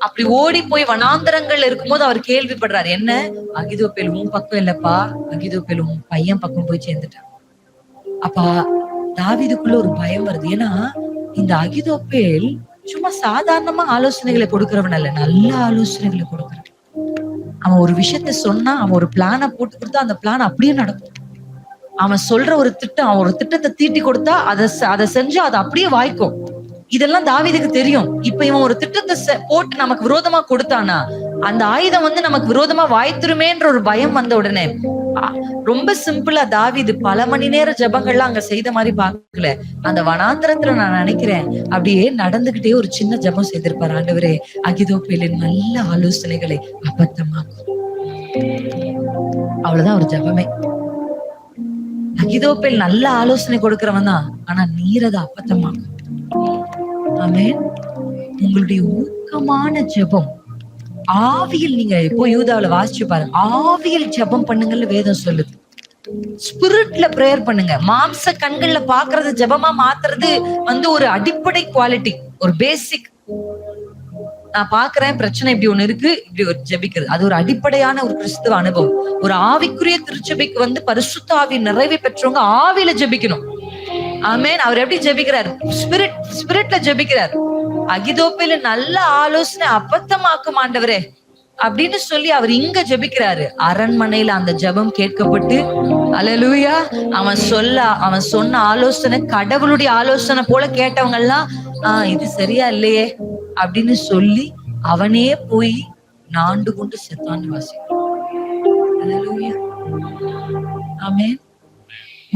அப்படி ஓடி போய் வனாந்தரங்கள்ல இருக்கும்போது அவர் கேள்விப்படுறாரு, என்ன அகிதோப்பேல் உன் பக்கம் இல்லப்பா, அகிதோப்பேல் உன் பையன் பக்கம் போய் சேர்ந்துட்டான். அப்பா தாவீதுக்குள்ள ஒரு பயம் வருது. ஏன்னா இந்த அகிதோப்பேல் சும்மா சாதாரணமா ஆலோசனைகளை கொடுக்கிறவன் அல்ல, நல்ல ஆலோசனைகளை கொடுக்கிறவன். அவன் ஒரு விஷயத்த சொன்னா, அவன் ஒரு பிளான போட்டு கொடுத்தா அந்த பிளான் அப்படியே நடக்கும். அவன் சொல்ற ஒரு திட்டம், அவன் ஒரு திட்டத்தை தீட்டி கொடுத்தா அதை செஞ்சு அதை அப்படியே வாய்க்கும். இதெல்லாம் தாவீதுக்கு தெரியும். இப்ப இவன் ஒரு திட்டத்தை போட்டு நமக்கு விரோதமா கொடுத்தானா அந்த ஆயுதம் நமக்கு விரோதமா வாய்த்துருமேன்ற ஒரு பயம் வந்த உடனே ரொம்ப சிம்பிளா தாவீது பல மணி நேர ஜபங்கள்லாம் அங்க செய்த மாதிரி பாக்கல. அந்த வனாந்தரத்துல நான் நினைக்கிறேன் அப்படியே நடந்துகிட்டே ஒரு சின்ன ஜபம் செய்திருப்பார். ஆண்டவரே அகிதோப்பேலின் நல்ல ஆலோசனைகளை அபத்தமாக்கும். அவ்வளவுதான் ஒரு ஜபமே. அகிதோப்பேல் நல்ல ஆலோசனை கொடுக்கிறவன் தான், ஆனா நீரத அபத்தமாக்கும். ஆமென். உங்களுடைய ஊக்கமான ஜெபம் ஆவியில், நீங்க இப்போ யூதாவுல வாசிச்சு பாருங்க, ஆவியில் ஜெபம் பண்ணுங்கன்னு வேதம் சொல்லுது. ஸ்பிரிட்ல பிரேயர் பண்ணுங்க. மாம்ச கண்கள்ல பாக்குறது ஜெபமா மாத்துறது ஒரு அடிப்படை குவாலிட்டி, ஒரு பேசிக். நான் பாக்குறேன் பிரச்சனை இப்படி ஒண்ணு இருக்கு, இப்படி ஒரு ஜெபிக்கிறது. அது ஒரு அடிப்படையான ஒரு கிறிஸ்துவ அனுபவம். ஒரு ஆவிக்குரிய திருச்சபைக்கு வந்து பரிசுத்த ஆவி நிறைவை பெற்றவங்க ஆவியில ஜெபிக்கணும். ஆமென். அவர் எப்படி ஜெபிக்கிறார்? ஸ்பிரிட்ல ஜெபிக்கிறார். அகிதோப்பேல நல்ல ஆலோசனை அபத்தமாக்கும் ஆண்டவரே அப்படின்னு சொல்லி அவர் இங்க ஜெபிக்கிறாரு. அரண்மனையில அந்த ஜெபம் கேட்கப்பட்டு, அல்லேலூயா, அவன் சொன்ன ஆலோசனை கடவுளுடைய ஆலோசனை போல கேட்டவங்க எல்லாம் இது சரியா இல்லையே அப்படின்னு சொல்லி அவனே போய் நாண்டு கொண்டு செத்தான்னு வாசிக்கிறான். அல்லேலூயா, ஆமென்.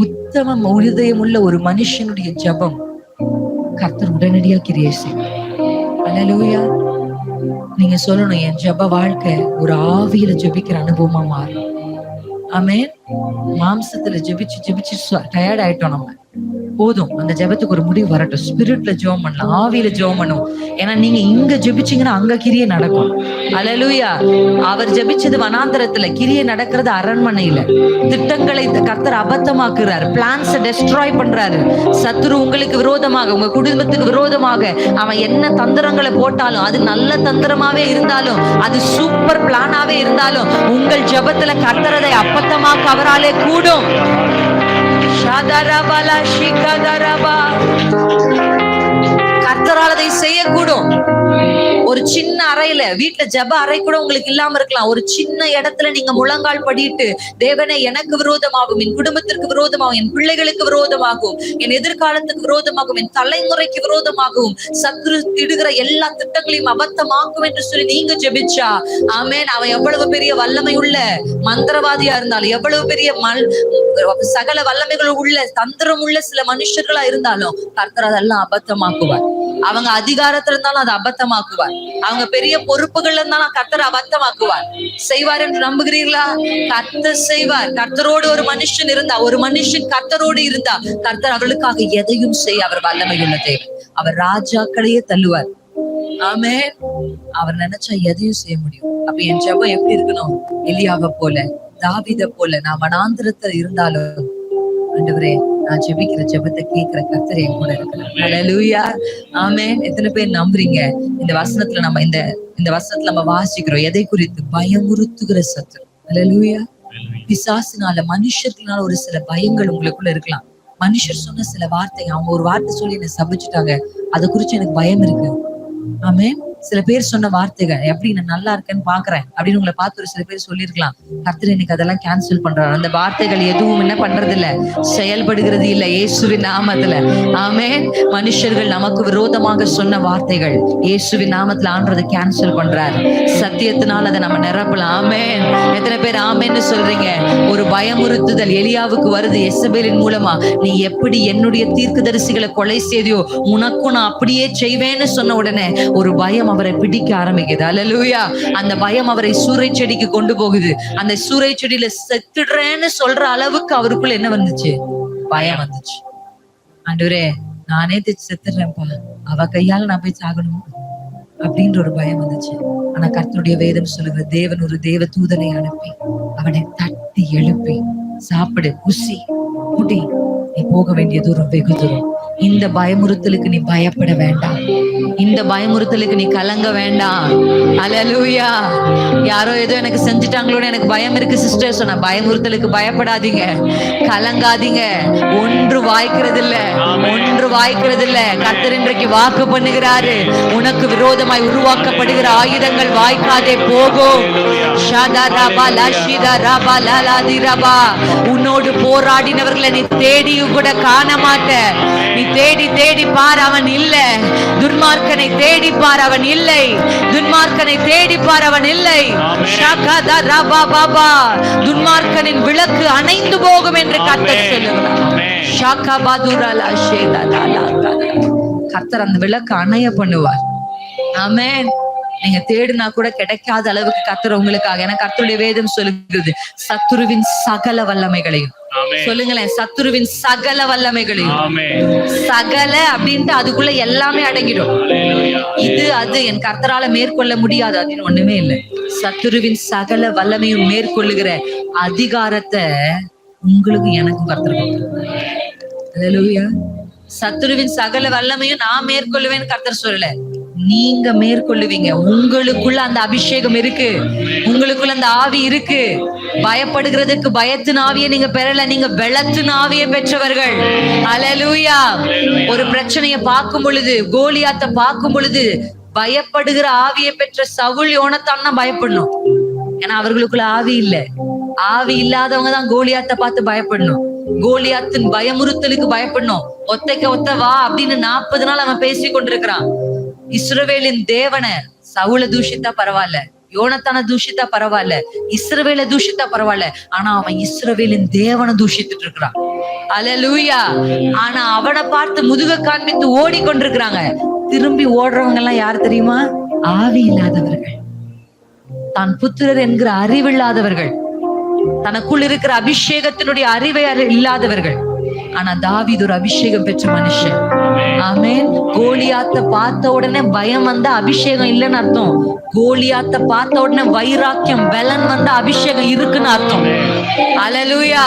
உத்தம இருதயம் உள்ள ஒரு மனுஷனுடைய ஜெபம் கர்த்தர் உடனடியா கிரியை செய்வார். அல்லேலூயா. நீங்க சொல்லணும், என் ஜெப வாழ்க்கை ஒரு ஆவியில ஜெபிக்கிற அனுபவமா மாறும். ஆமென். மாம்சத்துல ஜெபிச்சு டயர்ட் ஆயிட்டோம் நம்ம. போதும், அந்த ஜெபத்துக்கு ஒரு முடிவு வரட்டும். ஸ்பிரிட்ல ஜெபம் பண்ணலாம், ஆவியில ஜெபம் பண்ணும். ஏன்னா நீங்க இங்க ஜெபிச்சீங்கன்னா அங்க கிரியை நடக்கும். அல்லேலூயா. அவர் ஜெபிச்சது வனாந்தரத்துல, கிரியை நடக்கிறது அரண்மனையில. திட்டங்களை கர்த்தர் அபத்தமாக்குறாரு, பிளான்ஸை டெஸ்ட்ராய் பண்றாரு. சத்துரு உங்களுக்கு விரோதமாக, உங்க குடும்பத்துக்கு விரோதமாக அவன் என்ன தந்திரங்களை போட்டாலும், அது நல்ல தந்திரமாவே இருந்தாலும், அது சூப்பர் பிளானாவே இருந்தாலும், உங்கள் ஜெபத்துல கர்த்தர் அதை அபத்தமாக்க அவராலே கூடும். கர்த்தரால் அதை செய்யக்கூடும். ஒரு சின்ன அறையில, வீட்டுல ஜெப அறை கூட உங்களுக்கு இல்லாம இருக்கலாம். ஒரு சின்ன இடத்துல நீங்க முழங்கால் படிட்டு, தேவனே எனக்கு விரோதமாகும், என் குடும்பத்திற்கு விரோதமாகும், என் பிள்ளைகளுக்கு விரோதமாகும், என் எதிர்காலத்துக்கு விரோதமாகும், என் தலைமுறைக்கு விரோதமாகும், சத்துரு திடுகிற எல்லா திட்டங்களையும் அபத்தமாக்கும் என்று சொல்லி நீங்க ஜெபிச்சா, ஆமென். அவன் எவ்வளவு பெரிய வல்லமை உள்ள மந்திரவாதியா இருந்தாலும், எவ்வளவு பெரிய சகல வல்லமைகள் உள்ள தந்திரம் உள்ள சில மனுஷர்களா இருந்தாலும், கர்த்தர் அதெல்லாம் அபத்தமாக்குவார். அவங்க அதிகாரத்துல இருந்தாலும் அதை அபத்தமாக்குவார். அவங்க பெரிய பொறுப்புகள் இருந்தாலும் கர்த்தர் அபத்தமாக்குவார். செய்வார் என்று நம்புகிறீர்களா? கர்த்தர் செய்வார். கர்த்தரோடு ஒரு மனுஷன் இருந்தா, ஒரு மனுஷன் கர்த்தரோடு இருந்தா, கர்த்தர் அவளுக்காக எதையும் செய்ய அவர் வல்லமை உள்ள தேவன். அவர் ராஜாக்களையே தள்ளுவார். ஆமென். அவர் நினைச்சா எதையும் செய்ய முடியும். அப்ப என் ஜெபம் எப்படி இருக்கணும்? எலியாவை போல, தாவீதை போல, நான் வனாந்திரத்துல இருந்தாலும் ஆண்டவரே, நான் ஜெபிக்கிற ஜெபத்தை கேட்கிற கர்த்தர் என் கூட இருக்கிறார். அல்லேலூயா, ஆமென். எத்தனை பேர் நம்புறீங்க? இந்த வசனத்துல நம்ம இந்த வசனத்துல நம்ம வாசிக்கிறோம் எதை குறித்து? பயமுறுத்துகிற சத்துரு. அல்லேலூயா. பிசாசினால, மனுஷர்களால ஒரு சில பயங்கள் உங்களுக்குள்ள இருக்கலாம். மனுஷர் சொன்ன சில வார்த்தை, அவங்க ஒரு வார்த்தை சொல்லி என்ன சபிச்சுட்டாங்க, அதை குறிச்சு எனக்கு பயம் இருக்கு. ஆமென். சில பேர் சொன்ன வார்த்தைகள், எப்படி நான் நல்லா இருக்கேன்னு பாக்குறேன் அப்படின்னு உங்களை பார்த்து ஒரு சில பேர் சொல்லியிருக்கலாம். கர்த்தர் இன்னைக்கு அதெல்லாம் கேன்சல் பண்றாரு. அந்த வார்த்தைகள் எதுவும் என்ன பண்றது இல்ல, செயல்படுகிறது இல்ல, இயேசுவின் நாமத்துல. ஆமென். மனுஷர்கள் நமக்கு விரோதமாக சொன்ன வார்த்தைகள் இயேசுவின் நாமத்துல ஆண்டவரை கேன்சல் பண்றாரு. சத்தியத்தினால் அதை நம்ம நிரப்பலாம். ஆமென். எத்தனை பேர் ஆமென்னு சொல்றீங்க? ஒரு பயமுறுத்துதல் எலியாவுக்கு வருது எசபேலின் மூலமா. நீ எப்படி என்னுடைய தீர்க்கதரிசிகளை கொலை செய்தியோ, உனக்கும் நான் அப்படியே செய்வேன்னு சொன்ன உடனே ஒரு பயம் அவரை பிடிக்க ஆரம்பிக்குது. அல்லேலூயா. அந்த பயம் அவரை சூறை செடிக்கு கொண்டு போகுது. அந்த சூறை செடியில செத்துடுறேன்னு சொல்ற அளவுக்கு அவருக்குள்ள என்ன வந்துச்சு? பயம் வந்துச்சு. ஆண்டவரே, நானே செத்துடுறேன்ப்பா, அவ கையால நான் போய் சாகணும் அப்படின்ற ஒரு பயம் வந்துச்சு. ஆனா கர்த்தருடைய வேதம் சொல்லுகிற, தேவன் ஒரு தேவ தூதனை அனுப்பி அவனை தட்டி எழுப்பி, சாப்பிடு, குசி, முடி, நீ போக வேண்டிய தூரம் வெகு தூரம். இந்த பயமுறுத்தலுக்கு நீ பயப்பட வேண்டாம். இந்த பயமுறுத்தலுக்கு நீ கலங்க வேண்டாம். அல்லேலூயா. யாரோ ஏதோ எனக்கு செஞ்சுட்டாங்களோட எனக்கு பயம் இருக்கு சிஸ்டர் சொன்ன, பயமுறுத்தலுக்கு பயப்படாதீங்க, கலங்காதீங்க. ஒன்று வாய்க்கிறது இல்ல, ஒன்று வாய்க்கிறது இல்ல. கர்த்தர் இன்றைக்கு வாக்கு பண்ணுகிறாரு, உனக்கு விரோதமாய் உருவாக்கப்படுகிற ஆயுதங்கள் வாய்க்காதே போகும். உன்னோடு போராடினவர்களை நீ தேடியும் கூட காண மாட்ட. நீ தேடி தேடி பார், அவன் இல்ல. துன்மார்க்கனை தேடி பார், அவன் இல்லை. துன்மார்க்கனை தேடி பார், அவன் இல்லை. துன்மார்க்கனின் விளக்கு அணைந்து போகும் என்று கர்த்தர் சொல்லுகிறார். கர்த்தர் அந்த விளக்கு அணைய பண்ணுவார். ஆமென். நீங்க தேடினா கூட கிடைக்காத அளவுக்கு கர்த்தர் உங்களுக்காக, ஏன்னா கர்த்தருடைய வேதம் சொல்லுகிறது, சத்துருவின் சகல வல்லமைகளையும், சொல்லுங்களேன், சத்துருவின் சகல வல்லமைகளையும். சகல அப்படின்ட்டு அதுக்குள்ள எல்லாமே அடங்கிடும். இது அது என் கர்த்தரால மேற்கொள்ள முடியாது அப்படின்னு ஒண்ணுமே இல்லை. சத்துருவின் சகல வல்லமையும் மேற்கொள்ளுகிற அதிகாரத்தை உங்களுக்கு எனக்கும் கர்த்தர் கொடுத்திருக்கிறார். அல்லேலூயா. சத்துருவின் சகல வல்லமையும் நான் மேற்கொள்ளுவேன்னு கர்த்தர் சொல்லல, நீங்க மேற்கொள்ளுவீங்க. உங்களுக்குள்ள அந்த அபிஷேகம் இருக்கு, உங்களுக்குள்ள அந்த ஆவி இருக்கு. பயப்படுகிறதுக்கு பயத்தின் ஆவியை நீங்க பெறல, நீங்க பெலத்தின் ஆவியை பெற்றவர்கள். அல்லேலூயா. ஒரு பிரச்சனையை பார்க்கும் பொழுது, கோலியாத்தை பார்க்கும் பொழுது பயப்படுகிற ஆவியை பெற்ற சவுல் யோனத்தான் தான் பயப்படணும். ஏன்னா அவர்களுக்குள்ள ஆவி இல்ல. ஆவி இல்லாதவங்க தான் கோலியாத்தை பார்த்து பயப்படணும். கோலியாத்தின் பயமுறுத்தலுக்கு பயப்படணும். ஒத்தைக்க ஒத்த வா அப்படின்னு 40 நாள் அவன் பேசி கொண்டிருக்கிறான். இஸ்ரவேலின் தேவனை சவுல தூஷித்தா பரவாயில்ல, யோனத்தான தூஷித்தா பரவாயில்ல, இஸ்ரவேல தூஷித்தா பரவாயில்ல, ஆனா அவன் இஸ்ரவேலின் தேவனை தூஷித்துட்டு இருக்கிறான். அல்லேலூயா. ஆனா அவனை பார்த்து முதுக காண்பித்து ஓடிக்கொண்டிருக்கிறாங்க. திரும்பி ஓடுறவங்க எல்லாம் யார் தெரியுமா? ஆவி இல்லாதவர்கள், தான் புத்திரர் என்கிற அறிவில்லாதவர்கள், தனக்குள் இருக்கிற அபிஷேகத்தினுடைய அறிவை இல்லாதவர்கள். ஆனா தாவீது ஒரு அபிஷேகம் பெற்ற மனுஷன். ஆமென். கோலியாத்தை பார்த்த உடனே பயம் வந்தா அபிஷேகம் இல்லைன்னு அர்த்தம். கோலியாத்தை பார்த்த உடனே வைராக்கியம், பலன் வந்தா அபிஷேகம் இருக்குன்னு அர்த்தம். அல்லேலூயா.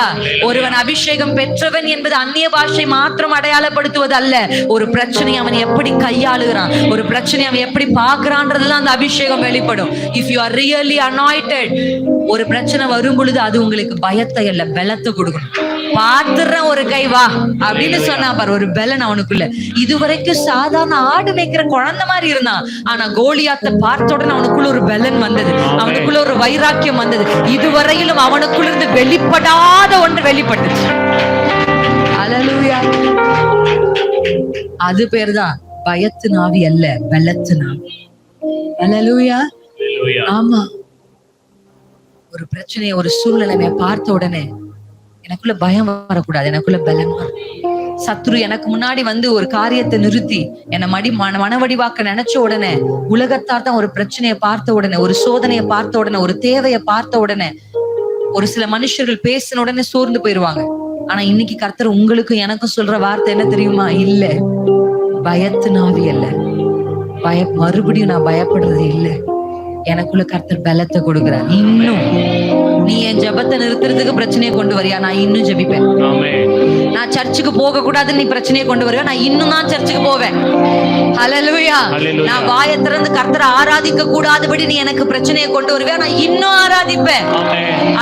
ஒருவன் அபிஷேகம் பெற்றவன் என்பது அந்நிய பாஷை மாத்திரம் அடையாளப்படுத்துவது அல்ல. ஒரு பிரச்சனை அவன் எப்படி கையாளுகிறான், ஒரு பிரச்சனை அவன் எப்படி பார்க்கிறான்றதுல அந்த அபிஷேகம் வெளிப்படும். If you are really anointed, ஒரு பிரச்சனை வரும் பொழுது அது உங்களுக்கு பயத்தை அல்ல, பலத்தை கொடுக்கணும். பாத்துறேன் ஒரு கை வா அப்படின்னு சொன்னா பாரு, ஒரு பலன் அவனுக்குள்ள. இதுவரைக்கும் சாதாரண ஆடு மேய்க்கிற குழந்தை மாதிரி இருந்தான். ஆனா கோலியாத்தை பார்த்த உடனே அவனுக்குள்ள ஒரு பலன் வந்தது, அவனுக்குள்ள ஒரு வைராக்கியம் வந்தது. இதுவரையிலும் அவனுக்குள்ள இருந்து வெளிப்படாத ஒன்று வெளிப்பட்டுச்சு. அல்லேலூயா. அது பேர்தான் பயத்தின் ஆவி அல்ல, பலத்தின் ஆவி. அல்லேலூயா. ஆமா. ஒரு பிரச்சனையை, ஒரு சூழ்நிலையை பார்த்த உடனே எனக்குள்ள பயம் வரக்கூடாது, எனக்குள்ள பலன் வரும். சத்ரு எனக்கு முன்னாடி வந்து ஒரு காரியத்தை நிறுத்தி என்னை மனவடிவாக்க நினைச்ச உடனே, உலகத்தார் தான் ஒரு பிரச்சனையை பார்த்த உடனே, ஒரு சோதனையை பார்த்த உடனே, ஒரு தேவையை பார்த்த உடனே, ஒரு சில மனுஷர்கள் பேசின உடனே சோர்ந்து போயிருவாங்க. ஆனா இன்னைக்கு கர்த்தர் உங்களுக்கும் எனக்கும் சொல்ற வார்த்தை என்ன தெரியுமா? இல்ல, பயத்தின் ஆவி அல்ல, மறுபடியும் நான் பயப்படுறது இல்ல. எனக்குள்ள கர்த்தர் பலத்தை கொடுக்கிறார். இன்னும் நீ என் ஜெபத்தை நிறுத்துறதுக்கு பிரச்சனையை கொண்டு வரியா? நான் இன்னும் ஜெபிப்பேன். நான் சர்ச்சுக்கு போக கூடாதுன்னு நீ பிரச்சனையை கொண்டு வருவியா? நான் இன்னும் தான் சர்ச்சுக்கு போவேன். அல்லேலூயா. நான் வாயை திறந்து கர்த்தரை ஆராதிக்க கூடாதபடி நீ எனக்கு பிரச்சனையை கொண்டு வருவியா? நான் இன்னும் ஆராதிப்பேன்.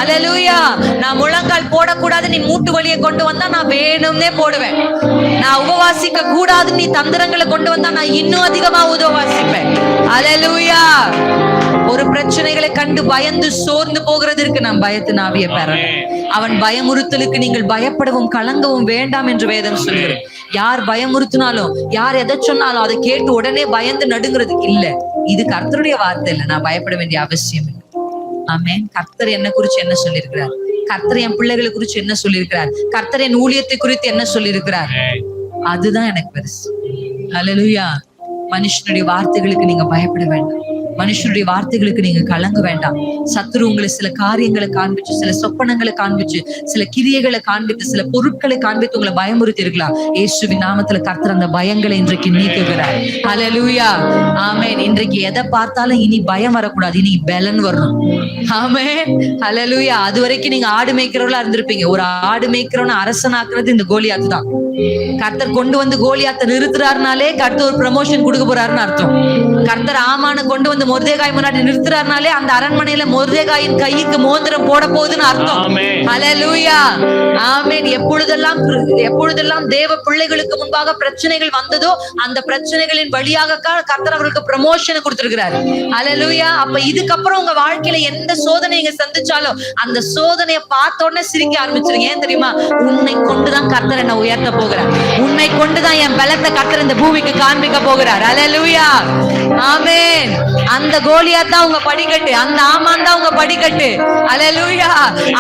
அல்லேலூயா. நான் முழங்கால் போடக்கூடாது நீ மூட்டு வலியை கொண்டு வந்தா நான் வேணும்னே போடுவேன். நான் உபவாசிக்க கூடாது நீ தந்திரங்களை கொண்டு வந்தா நான் இன்னும் அதிகமா உபவாசிப்பேன். அல்லேலூயா. ஒரு பிரச்சனைகளை கண்டு பயந்து சோர்ந்து போகிறதற்கு நாம் பயத்தின் ஆவியை பெறணும். அவன் பயமுறுத்தலுக்கு நீங்கள் பயப்படவும் கலங்கவும் வேண்டாம் என்று வேதம் சொல்கிறது. யார் பயமுறுத்தினாலும், யார் எதை சொன்னாலும் அதை கேட்டு உடனே பயந்து நடுங்கிறதுக்கு இல்ல. இது கர்த்தருடைய வார்த்தை இல்ல, நான் பயப்பட வேண்டிய அவசியம் இல்லை. ஆமென். கர்த்தர் என்ன குறிச்சு என்ன சொல்லியிருக்கிறார்? கர்த்தர் என் பிள்ளைகளை குறிச்சு என்ன சொல்லியிருக்கிறார்? கர்த்தர் என் ஊழியத்தை குறித்து என்ன சொல்லியிருக்கிறார்? அதுதான் எனக்கு பெருசு. அல்லேலூயா. மனுஷனுடைய வார்த்தைகளுக்கு நீங்க பயப்பட வேண்டாம், மனுஷனுடைய வார்த்தைகளுக்கு நீங்க கலங்க வேண்டாம். சத்துரு உங்களை சில காரியங்களை காண்பிச்சு, சில சொப்பனங்களை காண்பிச்சு, சில கிரியைகளை காண்பித்து, சில பொருட்களை காண்பித்து உங்களை பயமுறுத்தி இருக்கலாம். இயேசுவின் நாமத்துல கர்த்தர் அந்த பயங்களை இன்றைக்கு நீக்குகிறார். அல்லேலூயா. ஆமென். இன்றைக்கு எதை பார்த்தாலும் இனி பயம் வரக்கூடாது, இனி பலன் வரணும். ஆமென். அல்லேலூயா. அது வரைக்கும் நீங்க ஆடு மேய்க்கிறவங்களா இருந்திருப்பீங்க. ஒரு ஆடு மேய்க்கிறவன அரசனாக்குறது இந்த கோலியாத்து தான். கர்த்தர் கொண்டு வந்து கோலியாத்தை நிறுத்துறாருனாலே கர்த்தர் ஒரு ப்ரமோஷன் கொடுக்க போறாருன்னு அர்த்தம். கர்த்தர் ஆமான கொண்டு வந்து மொர்தெகாய் முன்னாடி நிறுத்துறாருனாலே அந்த அரண்மனையில மொர்தெகாயின் கைக்கு மோதிரம் போட போகுதுன்னு அர்த்தம். அல்லேலூயா. ஆமென். எப்பொழுதெல்லாம் தேவ பிள்ளைகளுக்கு முன்பாக பிரச்சனைகள் வந்ததோ அந்த பிரச்சனைகளின் வழியாக கர்த்தர் அவர்களுக்கு ப்ரமோஷன் கொடுத்திருக்கிறாரு. அல்லேலூயா. அப்ப இதுக்கப்புறம் உங்க வாழ்க்கையில எந்த சோதனை நீங்க சந்திச்சாலும் அந்த சோதனையை பார்த்த உடனே சிரிக்க ஆரம்பிச்சிருங்க. ஏன் தெரியுமா? உன்னை கொண்டுதான் கர்த்தர் என்ன உயர்த்த போகிறார். உன்னை கொண்டுதான் என் பலத்தை கர்த்தர் இந்த பூமிக்கு காண்பிக்க போகிறார். அல்லேலூயா. ஆமென். அந்த கோலியாத் தான் உங்க படிக்கட்டு, அந்த ஆமான் தான் உங்க படிக்கட்டு. அல்லேலூயா.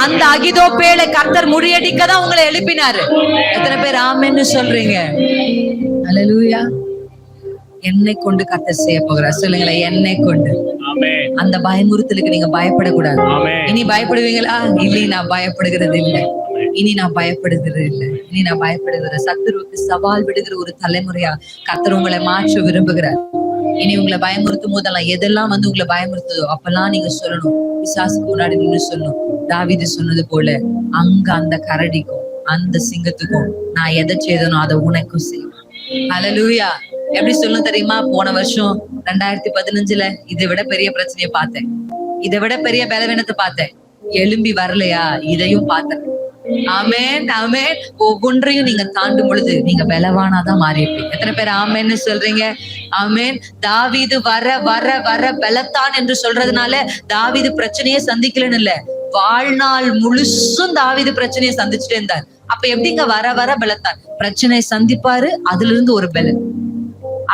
அந்த அகிதோப்பேலை கர்த்தர் முறியடிக்க தான் உங்களை எழுப்பினாரு. எத்தனை பேர் ஆமென்னு சொல்றீங்க? அல்லேலூயா. என்னை கொண்டு கர்த்தர் செய்ய போகிறார். சொல்லுங்களேன், என்னை கொண்டு. அந்த பயமுறுத்தலுக்கு நீங்க பயப்படக்கூடாது. இனி பயப்படுவீங்களா? இல்லை, நான் பயப்படுகிறது இல்லை. இனி நான் பயப்படுகிறது இல்லை. இனி நான் பயப்படுகிற சத்துருவுக்கு சவால் விடுகிற ஒரு தலைமுறையா கர்த்தர் உங்களை மாற்ற விரும்புகிறார். இனி உங்களை பயமுறுத்தும் போதெல்லாம் எதெல்லாம் வந்து உங்களை பயமுறுத்துதோ அப்பெல்லாம் நீங்க சொல்லணும், பிசாசுக்கு முன்னாடி நின்று சொல்லணும், தாவீது சொன்னது போல, அங்க அந்த கரடிக்கும் அந்த சிங்கத்துக்கும் நான் எதை செய்தனோ அதை உனக்கும் செய்வேன். அல்லேலூயா. எப்படி சொல்லணும் தெரியுமா? போன வருஷம் 2015 இதை விட பெரிய பிரச்சனையை பார்த்தேன், இதை விட பெரிய பலவீனத்தை பார்த்தேன், எழும்பி வரலையா? இதையும் பார்த்தேன். ஆமென், ஆமென். ஒவ்வொன்றையும் நீங்க தாண்டும் பொழுது நீங்க பலவானாதான் மாறி இருப்பீங்க. எத்தனை பேர் ஆமென்னு சொல்றீங்க? ஆமென். தாவீது வர வர வர பலத்தான் என்று சொல்றதுனால தாவீது பிரச்சனையே சந்திக்கலன்னு இல்ல, வாழ்நாள் முழுசும் தாவீது பிரச்சனையை சந்திச்சுட்டே இருந்தார். அப்ப எப்படிங்க வர வர பலத்தான்? பிரச்சனையை சந்திப்பாரு, அதுல இருந்து ஒரு பலன்,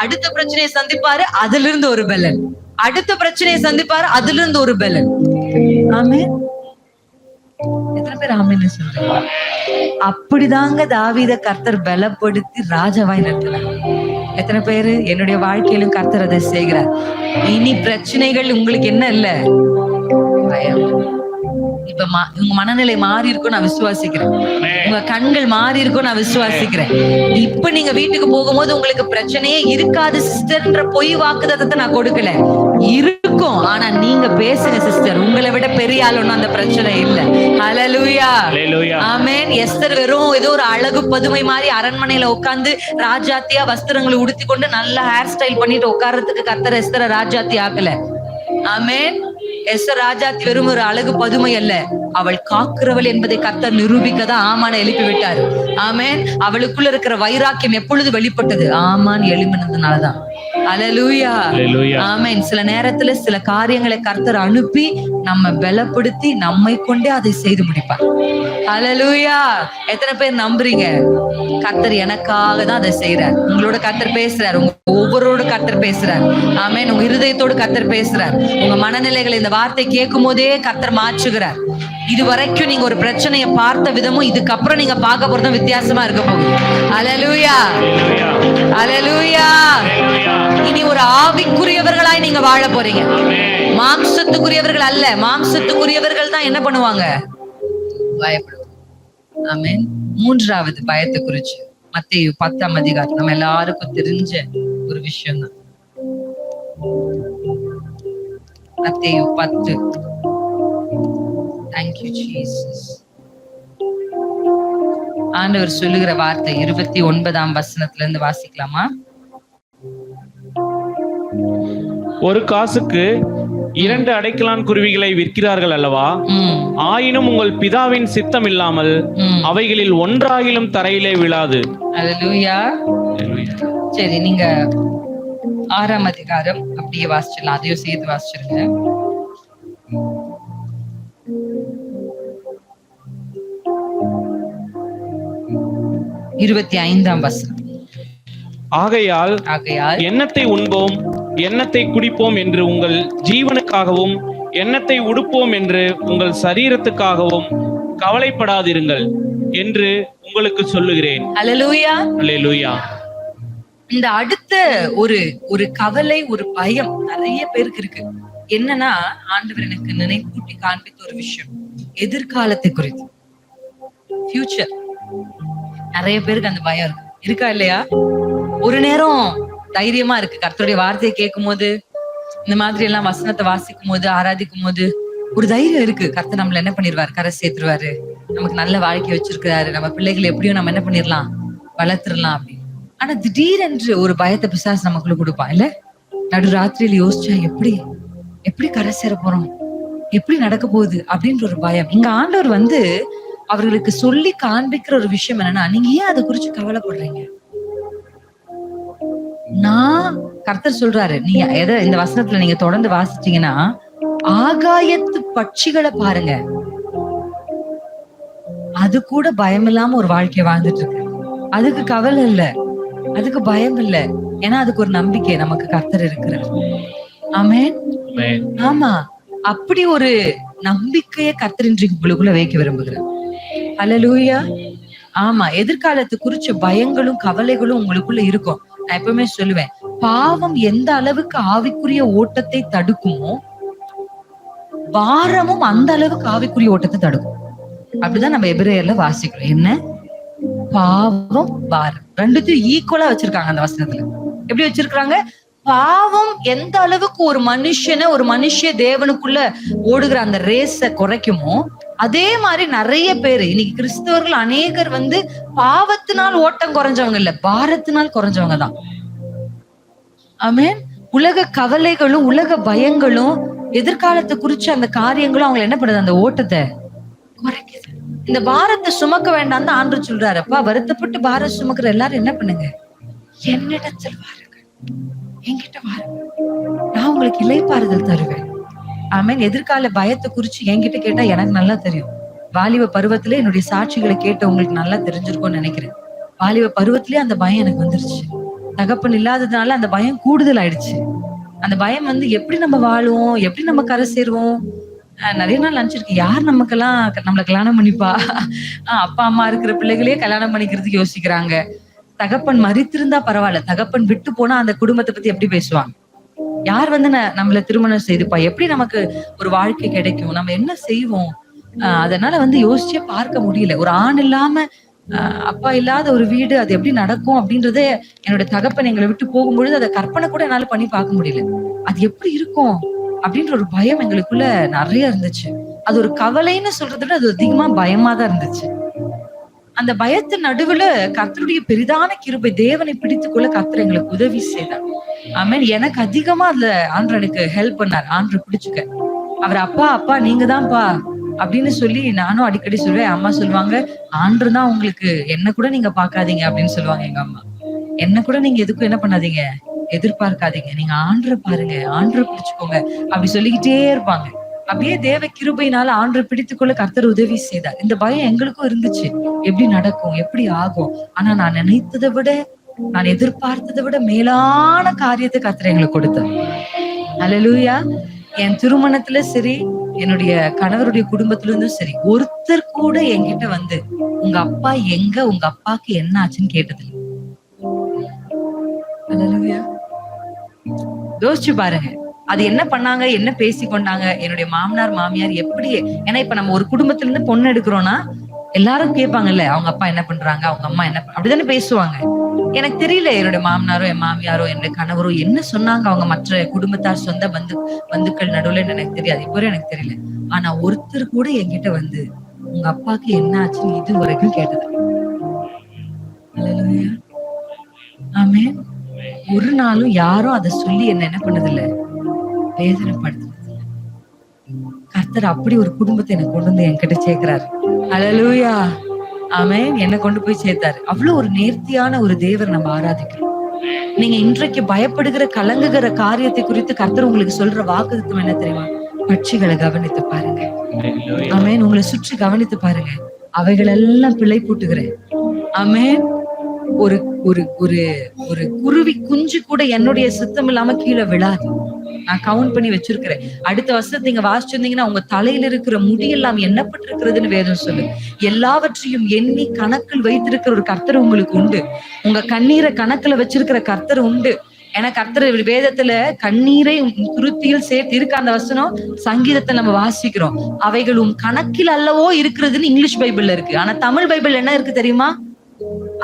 அடுத்த பிரச்சனையை சந்திப்பாரு, அதுல இருந்து ஒரு பலன், அடுத்த பிரச்சனையை சந்திப்பாரு, அதுல இருந்து ஒரு பலன். ஆமென். எத்தனை பேர் ஆமென்னு சொல்றீங்க? அப்படிதாங்க தாவீத கர்த்தர் பலப்படுத்தி ராஜாவாய் நிறுத்தினார். எத்தனை பேரு என்னுடைய வாழ்க்கையிலும் கர்த்தர் அதை செய்கிறார். இனி பிரச்சனைகள் உங்களுக்கு என்ன இல்ல, பயம். இப்ப உங்க மனநிலை மாறி இருக்கும் நான் விசுவாசிக்கிறேன், உங்க கண்கள் மாறி இருக்கும் நான் விசுவாசிக்கிறேன். இப்ப நீங்க வீட்டுக்கு போகும்போது உங்களுக்கு பிரச்சனையே இருக்காது சிஸ்டர்ன்ற பொய் வாக்குதத்தை நான் கொடுக்கல, இருக்கும். ஆனா நீங்க பேசுங்க சிஸ்டர், உங்களை விட பெரிய ஆள் ஒண்ணும் அந்த பிரச்சனை இல்ல. ஹல்லேலூயா, ஆமென். எஸ்தர் வெறும் ஏதோ ஒரு அழகு பதுமை மாதிரி அரண்மனையில உட்கார்ந்து ராஜாத்தியா வஸ்திரங்களை உடுத்தி கொண்டு நல்ல ஹேர் ஸ்டைல் பண்ணிட்டு உட்கார்றதுக்கு கர்த்தர் எஸ்தரை ராஜாத்தி ஆக்கல. ஆமென். எஸ்தர் ராஜாத்தி வெறும் ஒரு அழகு பதுமை அல்ல, அவள் காக்கிறவள் என்பதை கர்த்தர் நிரூபிக்கதான் ஆமான எழுப்பி விட்டார். ஆமென். அவளுக்குள்ள இருக்கிற வைராக்கியம் எப்பொழுது வெளிப்பட்டது? ஆமான் எழுப்பினதுனாலதான். அல்லேலூயா, ஆமென். சில நேரத்துல சில காரியங்களை கர்த்தர் அனுப்பி நம்ம பலப்படுத்தி நம்மை கொண்டே அதை செய்து முடிப்பார். அல்லேலூயா. எத்தனை பேர் நம்புறீங்க? கர்த்தர் எனக்காக தான் அதை செய்யறார். உங்களோட கர்த்தர் பேசுறார், உங்க ஒவ்வொருவரோட கர்த்தர் பேசுறார். ஆமென். உங்க இருதயத்தோடு கர்த்தர் பேசுறார். உங்க மனநிலைகளை இந்த வார்த்தை கேட்கும் போதே கர்த்தர் மாற்றுகிறார். இது வரைக்கும் நீங்க ஒரு பிரச்சனையை பார்த்த விதமும் இதுக்கப்புறம் நீங்க பார்க்க போறதும் வித்தியாசமா இருக்க போகுது. அல்லேலூயா, அல்லேலூயா. இனி ஒரு ஆவிக்குரியவர்களாய் நீங்க வாழ போறீங்க, மாம்சத்துக்குரியவர்கள் அல்ல. மாம்சத்துக்குரியவர்கள் தான் என்ன பண்ணுவாங்க? பயப்படுவாங்க. ஆமென். மூன்றாவது பயத்தை குறிச்சு மத்தேயு 10ஆம் அதிகாரம் நம்ம எல்லாருக்கும் தெரிஞ்ச ஒரு விஷயம் தான். மத்தேயு 10. Thank you Jesus. ஆண்டவர் சொல்லுகிற வார்த்தை 29ஆம் வசனத்துல இருந்து வாசிக்கலாமா? ஒரு காசுக்கு 2 அடைக்கலான் குருவிகளை விற்கிறார்கள் அல்லவா? ஆயினும் உங்கள் பிதாவின் சித்தம் இல்லாமல் அவைகளில் ஒன்றாகிலும் தரையிலே விழாது. அல்லேலூயா. சரி, நீங்க 6ஆம் அதிகாரம் அப்படியே வாசிச்சிடலாம், அதையும் சேர்த்து வாசிச்சிருங்க. 25ஆம் வசனம். ஆகையால் எண்ணத்தை உண்போம், எண்ணத்தை குடிப்போம் என்று உங்கள் ஜீவனுக்காகவும் எண்ணத்தை உடுப்போம் என்று உங்கள் சரீரத்துக்காகவும் கவலைப்படாதிருங்கள் என்று உங்களுக்கு சொல்லுகிறேன். அல்லேலூயா, அல்லேலூயா. இந்த அடுத்த ஒரு கவலை, ஒரு பயம் நிறைய பேருக்கு இருக்கு. என்னன்னா, ஆண்டவர் எனக்கு நினைப்பூட்டி காண்பித்த ஒரு விஷயம், எதிர்காலத்தை குறித்து, ஃபியூச்சர். நிறைய பேருக்கு அந்த பயம் இருக்கா இல்லையா? ஒரு நேரம் தைரியமா இருக்கு, கர்த்தருடைய வார்த்தையை கேட்கும் போது, இந்த மாதிரி எல்லாம் வசனத்தை வாசிக்கும் போது, ஆராதிக்கும் போது ஒரு தைரியம் இருக்கு. கர்த்தர் நம்மள என்ன பண்ணிடுவாரு? கரை சேர்த்துருவாரு, நமக்கு நல்ல வாழ்க்கை வச்சிருக்கிறாரு, நம்ம பிள்ளைகளை எப்படியும் நம்ம என்ன பண்ணிடலாம், வளர்த்துடலாம் அப்படின்னு. ஆனா திடீரென்று ஒரு பயத்தை பிசாசு நமக்குள்ள கொடுப்பான் இல்ல? நடு ராத்திரியில யோசிச்சா எப்படி கரை சேர போறோம், எப்படி நடக்க போகுது அப்படின்ற ஒரு பயம். இங்க ஆண்டவர் அவர்களுக்கு சொல்லி காண்பிக்கிற ஒரு விஷயம் என்னன்னா, நீங்க ஏன் அதை குறிச்சு கவலைப்படுறீங்க? கர்த்தர் சொல்றாரு, நீங்க இந்த வசனத்துல நீங்க தொடர்ந்து வாசிச்சீங்கன்னா, ஆகாயத்து பட்சிகளை பாருங்க, அது கூட பயம் இல்லாம ஒரு வாழ்க்கைய வாழ்ந்துட்டு இருக்கு. அதுக்கு கவலை இல்ல, அதுக்கு பயம் இல்ல, ஏன்னா அதுக்கு ஒரு நம்பிக்கை, நமக்கு கர்த்தர் இருக்கிறார். ஆமென். ஆமா, அப்படி ஒரு நம்பிக்கையை கர்த்தர் இன்றைக்கு உங்களுக்குள்ள வைக்க விரும்புகிறார். அல்லேலூயா. ஆமா, எதிர்காலத்து குறிச்ச பயங்களும் கவலைகளும் உங்களுக்குள்ள இருக்கும். நான் எப்பவுமே சொல்லுவேன், பாவம் எந்த அளவுக்கு ஆவிக்குரிய ஓட்டத்தை தடுக்குமோ, பாரமும் அந்த அளவுக்கு ஆவிக்குரிய ஓட்டத்தை தடுக்கும். அப்படிதான் நம்ம எபிரேயர்ல வாசிக்கிறோம். என்ன? பாவம் பாரம் ரெண்டுத்தையும் ஈக்குவலா வச்சிருக்காங்க அந்த வசனத்துல. எப்படி வச்சிருக்காங்க? பாவம் எந்த அளவுக்கு ஒரு மனுஷ தேவனுக்குள்ள ஓடுகிற அந்த ரேஸ குறைக்குமோ, அதே மாதிரி நிறைய பேரு இன்னைக்கு கிறிஸ்தவர்கள் அநேகர் பாவத்தினால் ஓட்டம் குறைஞ்சவங்க இல்ல, பாரத்தினால் குறைஞ்சவங்க தான். ஆமென். உலக கவலைகளும் உலக பயங்களும் எதிர்காலத்தை குறிச்சு அந்த காரியங்களும் அவங்களை என்ன பண்ணுது, அந்த ஓட்டத்தை குறைக்குது. இந்த பாரத்தை சுமக்க வேண்டாம் தான் ஆண்டவர் சொல்றாரு. அப்பா, வருத்தப்பட்டு பாரம் சுமக்கிற எல்லாரும் என்ன பண்ணுங்க, என்னிடத்தில் வாருங்கள், என்கிட்ட வாருங்க, நான் உங்களுக்கு இளைப்பாறுதல் தருவேன். ஆமென். எதிர்கால பயத்தை குறிச்சு என்கிட்ட கேட்டா எனக்கு நல்லா தெரியும். வாலிப பருவத்திலே என்னுடைய சாட்சிகளை கேட்ட உங்களுக்கு நல்லா தெரிஞ்சிருக்கும்னு நினைக்கிறேன். வாலிப பருவத்திலே அந்த பயம் எனக்கு வந்துருச்சு. தகப்பன் இல்லாததுனால அந்த பயம் கூடுதல் ஆயிடுச்சு. அந்த பயம் வந்து எப்படி நம்ம வாழுவோம், எப்படி நம்ம கரை சேருவோம். நிறைய நாள் நினைச்சிருக்கேன், யார் நமக்கெல்லாம் நம்மளை கல்யாணம் பண்ணிப்பா. அப்பா அம்மா இருக்கிற பிள்ளைகளே கல்யாணம் பண்ணிக்கிறதுக்கு யோசிக்கிறாங்க. தகப்பன் மரித்திருந்தா பரவாயில்ல, தகப்பன் விட்டு போனா அந்த குடும்பத்தை பத்தி எப்படி பேசுவாங்க. யார் வந்து நம்மள திருமணம் செய்துப்பா, எப்படி நமக்கு ஒரு வாழ்க்கை கிடைக்கும், நம்ம என்ன செய்வோம். அதனால வந்து யோசிச்சே பார்க்க முடியல. ஒரு ஆண் இல்லாம அப்பா இல்லாத ஒரு வீடு, அது எப்படி நடக்கும் அப்படின்றதே என்னுடைய தகப்பன் எங்களை விட்டு போகும்பொழுது அதை கற்பனை கூட என்னால பண்ணி பார்க்க முடியல. அது எப்படி இருக்கும் அப்படின்ற ஒரு பயம் எங்களுக்குள்ள நிறைய இருந்துச்சு. அது ஒரு கவலைன்னு சொல்றதை விட அது அதிகமா பயமா தான் இருந்துச்சு. அந்த பயத்தின் நடுவுல கர்த்தருடைய பெரிதான கிருபை, தேவனை பிடித்துக்கொள்ள கர்த்தர் எங்களுக்கு உதவி செய்தார். ஆமென். எனக்கு அதிகமா அதுல ஆண்டவர் எனக்கு ஹெல்ப் பண்ணார். ஆண்டவர் பிடிச்சுக்க அவர் அப்பா அப்பா நீங்க தான்ப்பா அப்படின்னு சொல்லி நானும் அடிக்கடி சொல்லுவேன். அம்மா சொல்லுவாங்க, ஆண்டவர் தான் உங்களுக்கு, என்ன கூட நீங்க பாக்காதீங்க அப்படின்னு சொல்லுவாங்க எங்க அம்மா. என்ன கூட நீங்க எதுக்கும் என்ன பண்ணாதீங்க, எதிர்பார்க்காதீங்க, நீங்க ஆண்டரை பாருங்க, ஆண்டரை பிடிச்சுக்கோங்க அப்படி சொல்லிக்கிட்டே இருப்பாங்க. அப்படியே தேவ கிருபையினால ஆண்டரை பிடித்துக்கொள்ள கர்த்தர் உதவி செய்தார். இந்த பயம் எங்களுக்கும் இருந்துச்சு, எப்படி நடக்கும், எப்படி ஆகும். ஆனா நான் நினைத்ததை விட, நான் எதிர்பார்த்ததை விட மேலான காரியத்தை கர்த்தர் எங்களுக்கு கொடுத்தார். அல்லேலூயா. என் திருமணத்துல சரி, என்னுடைய கணவருடைய குடும்பத்துல இருந்தும் சரி, ஒருத்தர் கூட என்கிட்ட வந்து உங்க அப்பா எங்க, உங்க அப்பாக்கு என்ன ஆச்சுன்னு கேட்டது. அல்லேலூயா. யோசிச்சு பாருங்க, அது என்ன பண்ணாங்க, என்ன பேசி கொண்டாங்க. என்னுடைய மாமனார் மாமியார் எப்படி, ஏன்னா இப்ப நம்ம ஒரு குடும்பத்துல இருந்து பொண்ணு எடுக்கிறோம்னா எல்லாரும் கேட்பாங்கல்ல, அவங்க அப்பா என்ன பண்றாங்க, அவங்க அம்மா என்ன, அப்படிதானே பேசுவாங்க. எனக்கு தெரியல என்னுடைய மாமனாரோ என் மாமியாரோ என்னுடைய கணவரோ என்ன சொன்னாங்க அவங்க மற்ற குடும்பத்தார் சொந்த பந்துக்கள் நடுவுல எனக்கு தெரியாது, இப்போ எனக்கு தெரியல. ஆனா ஒருத்தர் கூட என்கிட்ட வந்து உங்க அப்பாக்கு என்ன ஆச்சுன்னு இது வரைக்கும் கேட்டது. அல்லேலூயா. ஆமென். ஒரு நாளும் யாரும் அதை சொல்லி என்ன பண்ணது இல்ல, வேதனைப்படுத்துறது. கர்த்தர் அப்படி ஒரு குடும்பத்தை எனக்கு கொண்டு வந்து என்கிட்ட சேர்க்கிறாரு. அல்லேலூயா. ஆமென். என்னை கொண்டு போய் சேர்த்தாரு. அவ்வளவு ஒரு நேர்த்தியான ஒரு தேவர் நம்ம ஆராதிக்கிறோம். நீங்க இன்றைக்கு பயப்படுகிற கலங்குகிற காரியத்தை குறித்து கர்த்தர் உங்களுக்கு சொல்ற வாக்குத்தத்தம் என்ன தெரியுமா? பட்சிகளை கவனித்து பாருங்க. ஆமென். உங்களை சுற்றி கவனித்து பாருங்க, அவைகள் எல்லாம் பிழை பூட்டுகிறேன். ஆமென். ஒரு ஒரு ஒரு ஒரு குருவி குஞ்சு கூட என்னுடைய சித்தம் இல்லாம கீழே விழாது. நான் கவுண்ட் பண்ணி வச்சிருக்கிறேன். அடுத்த வருஷத்தை நீங்க வாசிச்சிருந்தீங்கன்னா உங்க தலையில இருக்கிற முடி எல்லாம் எண்ணப்பட்டிருக்கிறதுன்னு வேதம் சொல்லு. எல்லாவற்றையும் எண்ணி கணக்கில் வைத்திருக்கிற ஒரு கர்த்தர் உங்களுக்கு உண்டு. உங்க கண்ணீரை கணக்குல வச்சிருக்கிற கர்த்தர் உண்டு. ஏன்னா கர்த்தர் வேதத்துல கண்ணீரை துருத்தியில் சேர்த்து இருக்க அந்த வசனம் சங்கீதத்தை நம்ம வாசிக்கிறோம். அவைகளும் கணக்கில் அல்லவோ இருக்கிறதுன்னு இங்கிலீஷ் பைபிள்ல இருக்கு. ஆனா தமிழ் பைபிள் என்ன இருக்கு தெரியுமா?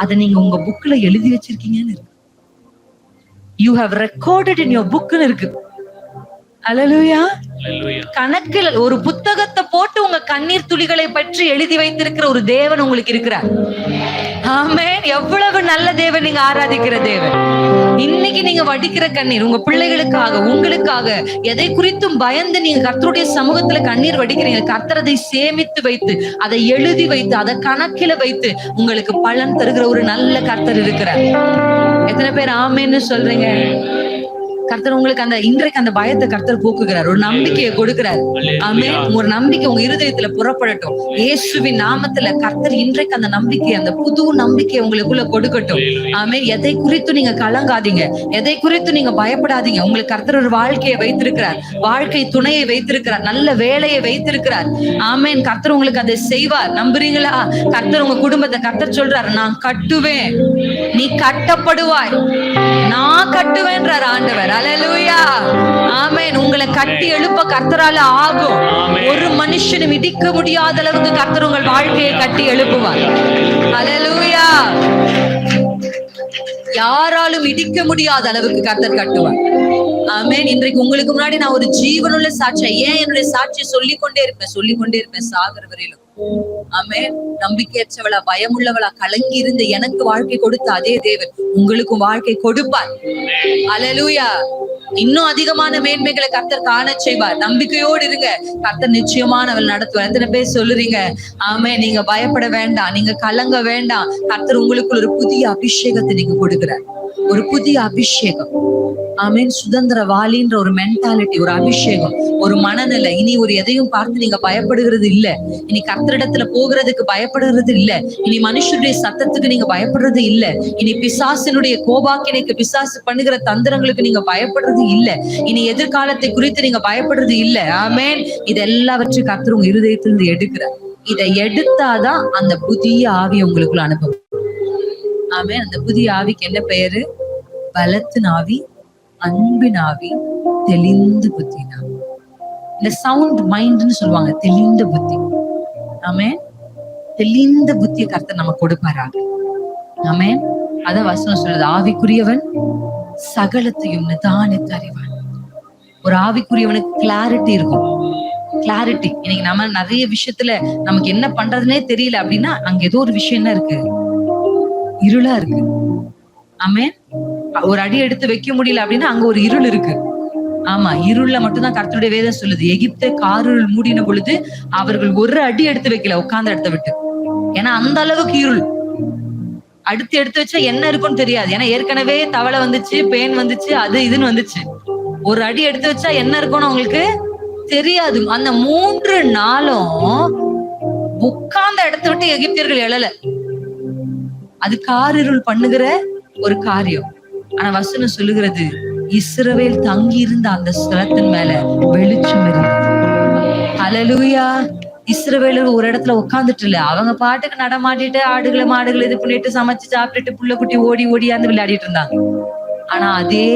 அதை நீங்க உங்க புக்ல எழுதி வச்சிருக்கீங்கன்னு இருக்கு. You have recorded in your book ன்னு இருக்கு. அல்லேலூயா. கணக்கில் ஒரு புத்தகத்தை போட்டு உங்க கண்ணீர் துளிகளை பற்றி எழுதி வைத்திருக்கிற ஒரு தேவன் உங்களுக்கு இருக்கிறார். ஆமென். எவ்வளவு நல்ல தேவன் நீங்க ஆராதிக்கிற தேவன். இன்னைக்கு நீங்க வடிக்கிற கண்ணீர் உங்க பிள்ளைகளுக்காக, உங்களுக்காக, எதை குறித்தும் பயந்து நீங்க கர்த்தருடைய சமூகத்துல கண்ணீர் வடிக்கிறீங்க. கர்த்தர் அதை சேமித்து வைத்து, அதை எழுதி வைத்து, அதை கணக்கில வைத்து உங்களுக்கு பலன் தருகிற ஒரு நல்ல கர்த்தர் இருக்கிறார். எத்தனை பேர் ஆமென்னு சொல்றீங்க? கர்த்தர் உங்களுக்கு அந்த இன்றைக்கு அந்த பயத்தை கர்த்தர் போக்குகிறார், ஒரு நம்பிக்கையை கொடுக்கிறார். ஆமென். ஒரு நம்பிக்கை உங்க இருதயத்துல புறப்படட்டும். இயேசுவின் நாமத்துல கர்த்தர் இன்றைக்கு அந்த நம்பிக்கை, அந்த புது நம்பிக்கை உங்களுக்குள்ள கொடுக்கட்டும். ஆமென். எதை குறித்து நீங்க கலங்காதீங்க, எதை குறித்து நீங்க பயப்படாதீங்க. உங்களுக்கு கர்த்தர் ஒரு வாழ்க்கையை வைத்திருக்கிறார், வாழ்க்கை துணையை வைத்திருக்கிறார், நல்ல வேலையை வைத்திருக்கிறார். ஆமென். கர்த்தர் உங்களுக்கு அதை செய்வார். நம்புறீங்களா? கர்த்தர் உங்க குடும்பத்தை கர்த்தர் சொல்றார், நான் கட்டுவேன், நீ கட்டப்படுவாய், நான் கட்டுவேன்றார் ஆண்டவர். அல்லேலூயா. ஆமென். உங்களை கட்டி எழுப்ப கர்த்தரால ஆகும். ஒரு மனுஷனும் இடிக்க முடியாத அளவுக்கு கர்த்தர் உங்கள் வாழ்க்கையை கட்டி எழுப்புவார். அல்லேலூயா. யாராலும் இடிக்க முடியாத அளவுக்கு கர்த்தர் கட்டுவார். ஆமென். இன்றைக்கு உங்களுக்கு முன்னாடி நான் ஒரு ஜீவனுள்ள சாட்சியா ஏன் என்னுடைய சாட்சியை சொல்லிக்கொண்டே இருப்பேன் சாகர வரையிலும். ஆமென். நம்பிக்கையற்றவளா, பயமுள்ளவளா, கலங்கி இருந்து எனக்கு வாழ்க்கை கொடுத்த அதே தேவன் உங்களுக்கும் வாழ்க்கை கொடுப்பார். அல்லேலூயா. இன்னும் அதிகமான மேன்மைகளை கர்த்தர் காண செய்வார். நம்பிக்கையோடு இருங்க. கர்த்தர் நிச்சயமானவள் நடத்துவார். எத்தனை பேர் சொல்லுறீங்க? ஆமென். நீங்க பயப்பட வேண்டாம், நீங்க கலங்க வேண்டாம். கர்த்தர் உங்களுக்குள்ள ஒரு புதிய அபிஷேகத்தை நீங்க கொடுக்கிறார். ஒரு புதிய அபிஷேகம். ஆமென். சுதந்திரவாளின்ற ஒரு மென்டாலிட்டி, ஒரு அபிஷேகம், ஒரு மனநிலை. இனி ஒரு எதையும் பார்த்து நீங்க பயப்படுகிறது இல்ல. இனி கர்த்தரிடத்துல போகிறதுக்கு பயப்படுகிறது இல்ல. இனி மனுஷருடைய சத்தத்துக்கு நீங்க பயப்படுறது இல்ல. இனி பிசாசினுடைய கோபாக்கினைக்கு, பிசாசு பண்ணுகிற தந்திரங்களுக்கு நீங்க பயப்படுறது இல்ல. இனி எதிர்காலத்தை குறித்து நீங்க பயப்படுறது இல்ல. ஆமென். இதெல்லாவற்றையும் கர்த்தர் உங்க இருதயத்திலிருந்து எடுக்கிறார். இதை எடுத்தாதான் அந்த புதிய ஆவியை உங்களுக்குள்ள அனுபவம். ஆமென். அந்த புதிய ஆவிக்கு என்ன பெயரு? பலத்தின் ஆவி, அன்பின் ஆவி, தெளிந்த புத்தினா. இந்த சவுண்ட் மைண்ட்னு சொல்லுவாங்க, தெளிந்த புத்தி. ஆமென். தெளிந்த புத்தியை கர்த்தர் நம்ம கொடுப்பாராக. ஆமென். அதான் வசனம் சொல்லுது, ஆவிக்குரியவன் சகலத்தையும் நிதானித்து அறிவான். ஒரு ஆவிக்குரியவனுக்கு கிளாரிட்டி இருக்கும். கிளாரிட்டி. இன்னைக்கு நம்ம நிறைய விஷயத்துல நமக்கு என்ன பண்றதுன்னே தெரியல அப்படின்னா அங்க ஏதோ ஒரு விஷயம் என்ன இருக்கு? இருளா இருக்கு. ஆமென். ஒரு அடி எடுத்து வைக்க முடியல அப்படின்னா அங்க ஒரு இருள் இருக்கு. ஆமா, இருள்ல மட்டும்தான் கர்த்தருடைய வேதம் சொல்லுது, எகிப்தை காரிருள் மூடின பொழுது அவர்கள் ஒரு அடி எடுத்து வைக்கல உட்கார்ந்த இடத்த விட்டு. ஏன்னா அந்த அளவுக்கு இருள். அடுத்து எடுத்து வச்சா என்ன இருக்கும்னு தெரியாது. ஏன்னா ஏற்கனவே தவளை வந்துச்சு, பேன் வந்துச்சு, அது இதுன்னு வந்துச்சு. ஒரு அடி எடுத்து வச்சா என்ன இருக்கும்னு அவங்களுக்கு தெரியாது. அந்த 3 நாளும் உட்கார்ந்த இடத்த விட்டு எகிப்தியர்கள் எழல. அது காரிருள் பண்ணுகிற ஒரு காரியம். ஆனா வசனம் சொல்லுகிறது, இஸ்ரவேல் தங்கி இருந்த அந்த ஸ்தலத்தின் மேல வெளிச்சம் இருந்தது. ஹல்லேலூயா. இஸ்ரவேலர் ஒரு இடத்துல உட்கார்ந்துட்டு இல்ல, அவங்க பாட்டுக்கு நடமாட்டிட்டு ஆடுகளை மாடுகளை இது பண்ணிட்டு சமைச்சு சாப்பிட்டுட்டு புள்ள குட்டி ஓடி ஓடியாந்து விளையாடிட்டு இருந்தாங்க. ஆனா அதே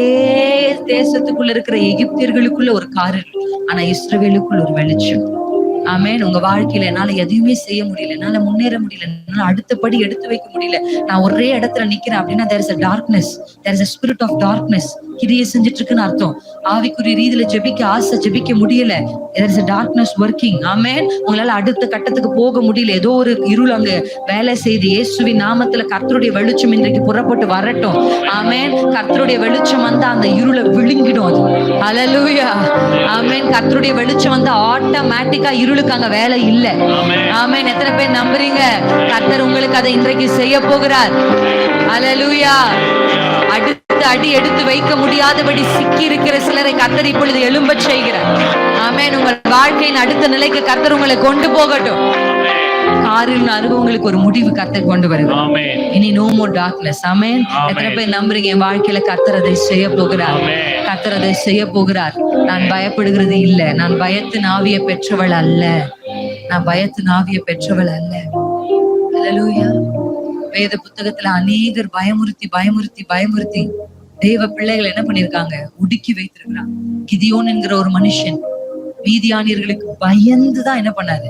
தேசத்துக்குள்ள இருக்கிற எகிப்தியர்களுக்குள்ள ஒரு காரிருள், ஆனா இஸ்ரவேலுக்குள்ள ஒரு வெளிச்சம். ஆமென். உங்க வாழ்க்கையில என்னால எதையுமே செய்ய முடியல, என்னால முன்னேற முடியல, என்னால அடுத்தபடி எடுத்து வைக்க முடியல, நான் ஒரே இடத்துல நிக்கிறேன் அப்படின்னா there is a darkness, there is a spirit of darkness கிரியை செஞ்சுட்டு இருக்குன்னு அர்த்தம். ஆவிக்குரிய ரீதியில ஜெபிக்க ஆசை, ஜெபிக்க முடியல, there is a darkness working. ஆமென். உங்களால அடுத்த கட்டத்துக்கு போக முடியல, ஏதோ ஒரு இருள் அங்க வேலை செய்து. இயேசுவின் நாமத்துல கர்த்தருடைய வெளிச்சம் இன்றைக்கு புறப்பட்டு வரட்டும். ஆமென். கர்த்தருடைய வெளிச்சம் வந்து அந்த இருளை விழுங்கிடும். அது ஹல்லேலூயா. ஆமென். கர்த்தருடைய வெளிச்சம் வந்து ஆட்டோமேட்டிக்கா இருளுக்கு அங்க வேலை இல்ல. ஆமென். எத்தனை பேர் நம்புறீங்க? கர்த்தர் உங்களுக்கு அதை இன்றைக்கு செய்ய போகிறார். ஹல்லேலூயா. அடுத்த அடி எடுத்து வைக்க முடியாதபடி சிக்கி இருக்கிற சிலரை கர்த்தர் இப்பொழுது எழும்பச் செய்கிறார். ஆமென். உங்கள் வாழ்க்கையின் அடுத்த நிலைக்கு கர்த்தர் உங்களை கொண்டு போகட்டும். காரிருள் அனுபவங்களுக்கு ஒரு முடிவு கர்த்தர் கொண்டு வருவார். இனி நோ மோர் டார்க்னஸ். ஆமென். எத்தனை பேர் நம்புறீங்க? என் வாழ்க்கையில கர்த்தர் அதை செய்ய போகிறார். கர்த்தர் அதை செய்ய போகிறார். நான் பயப்படுகிறது இல்ல. நான் பயத்தின் ஆவியை பெற்றவள் அல்ல. நான் பயத்தின் ஆவியை பெற்றவள் அல்ல. ஹல்லேலூயா. வேத புத்தகத்துல அநேகர் பயமுறுத்தி தேவ பிள்ளைகள் என்ன பண்ணிருக்காங்க? ஒடுக்கி வைத்திருக்கிறாங்க. கிதியோன் என்கிற ஒரு மனுஷன் மீதியானியர்களுக்கு பயந்துதான் என்ன பண்ணாரு?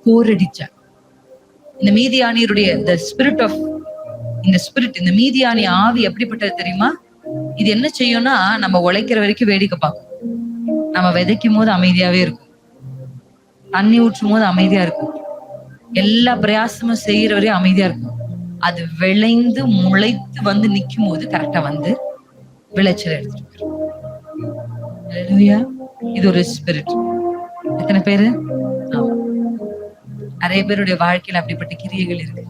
போரடிச்சார். இந்த மீதியானியருடைய இந்த மீதியானி ஆவி எப்படிப்பட்டது தெரியுமா? இது என்ன செய்யும்னா, நம்ம உழைக்கிற வரைக்கும் வேடிக்கை பார்க்கும். நம்ம விதைக்கும் போது அமைதியாவே இருக்கும், தண்ணி ஊற்றும் போது அமைதியா இருக்கும், எல்லா பிரயாசமும் செய்யற வரையும் அமைதியா இருக்கும். அது விளைந்து முளைத்து வந்து நிக்கும் போது கரெக்டா வந்து விளைச்சல் எடுத்துட்டு வரும். இது ஒரு ஸ்பிரிட். எத்தனை பேரு? நிறைய பேருடைய வாழ்க்கையில அப்படிப்பட்ட கிரியைகள் இருக்கு.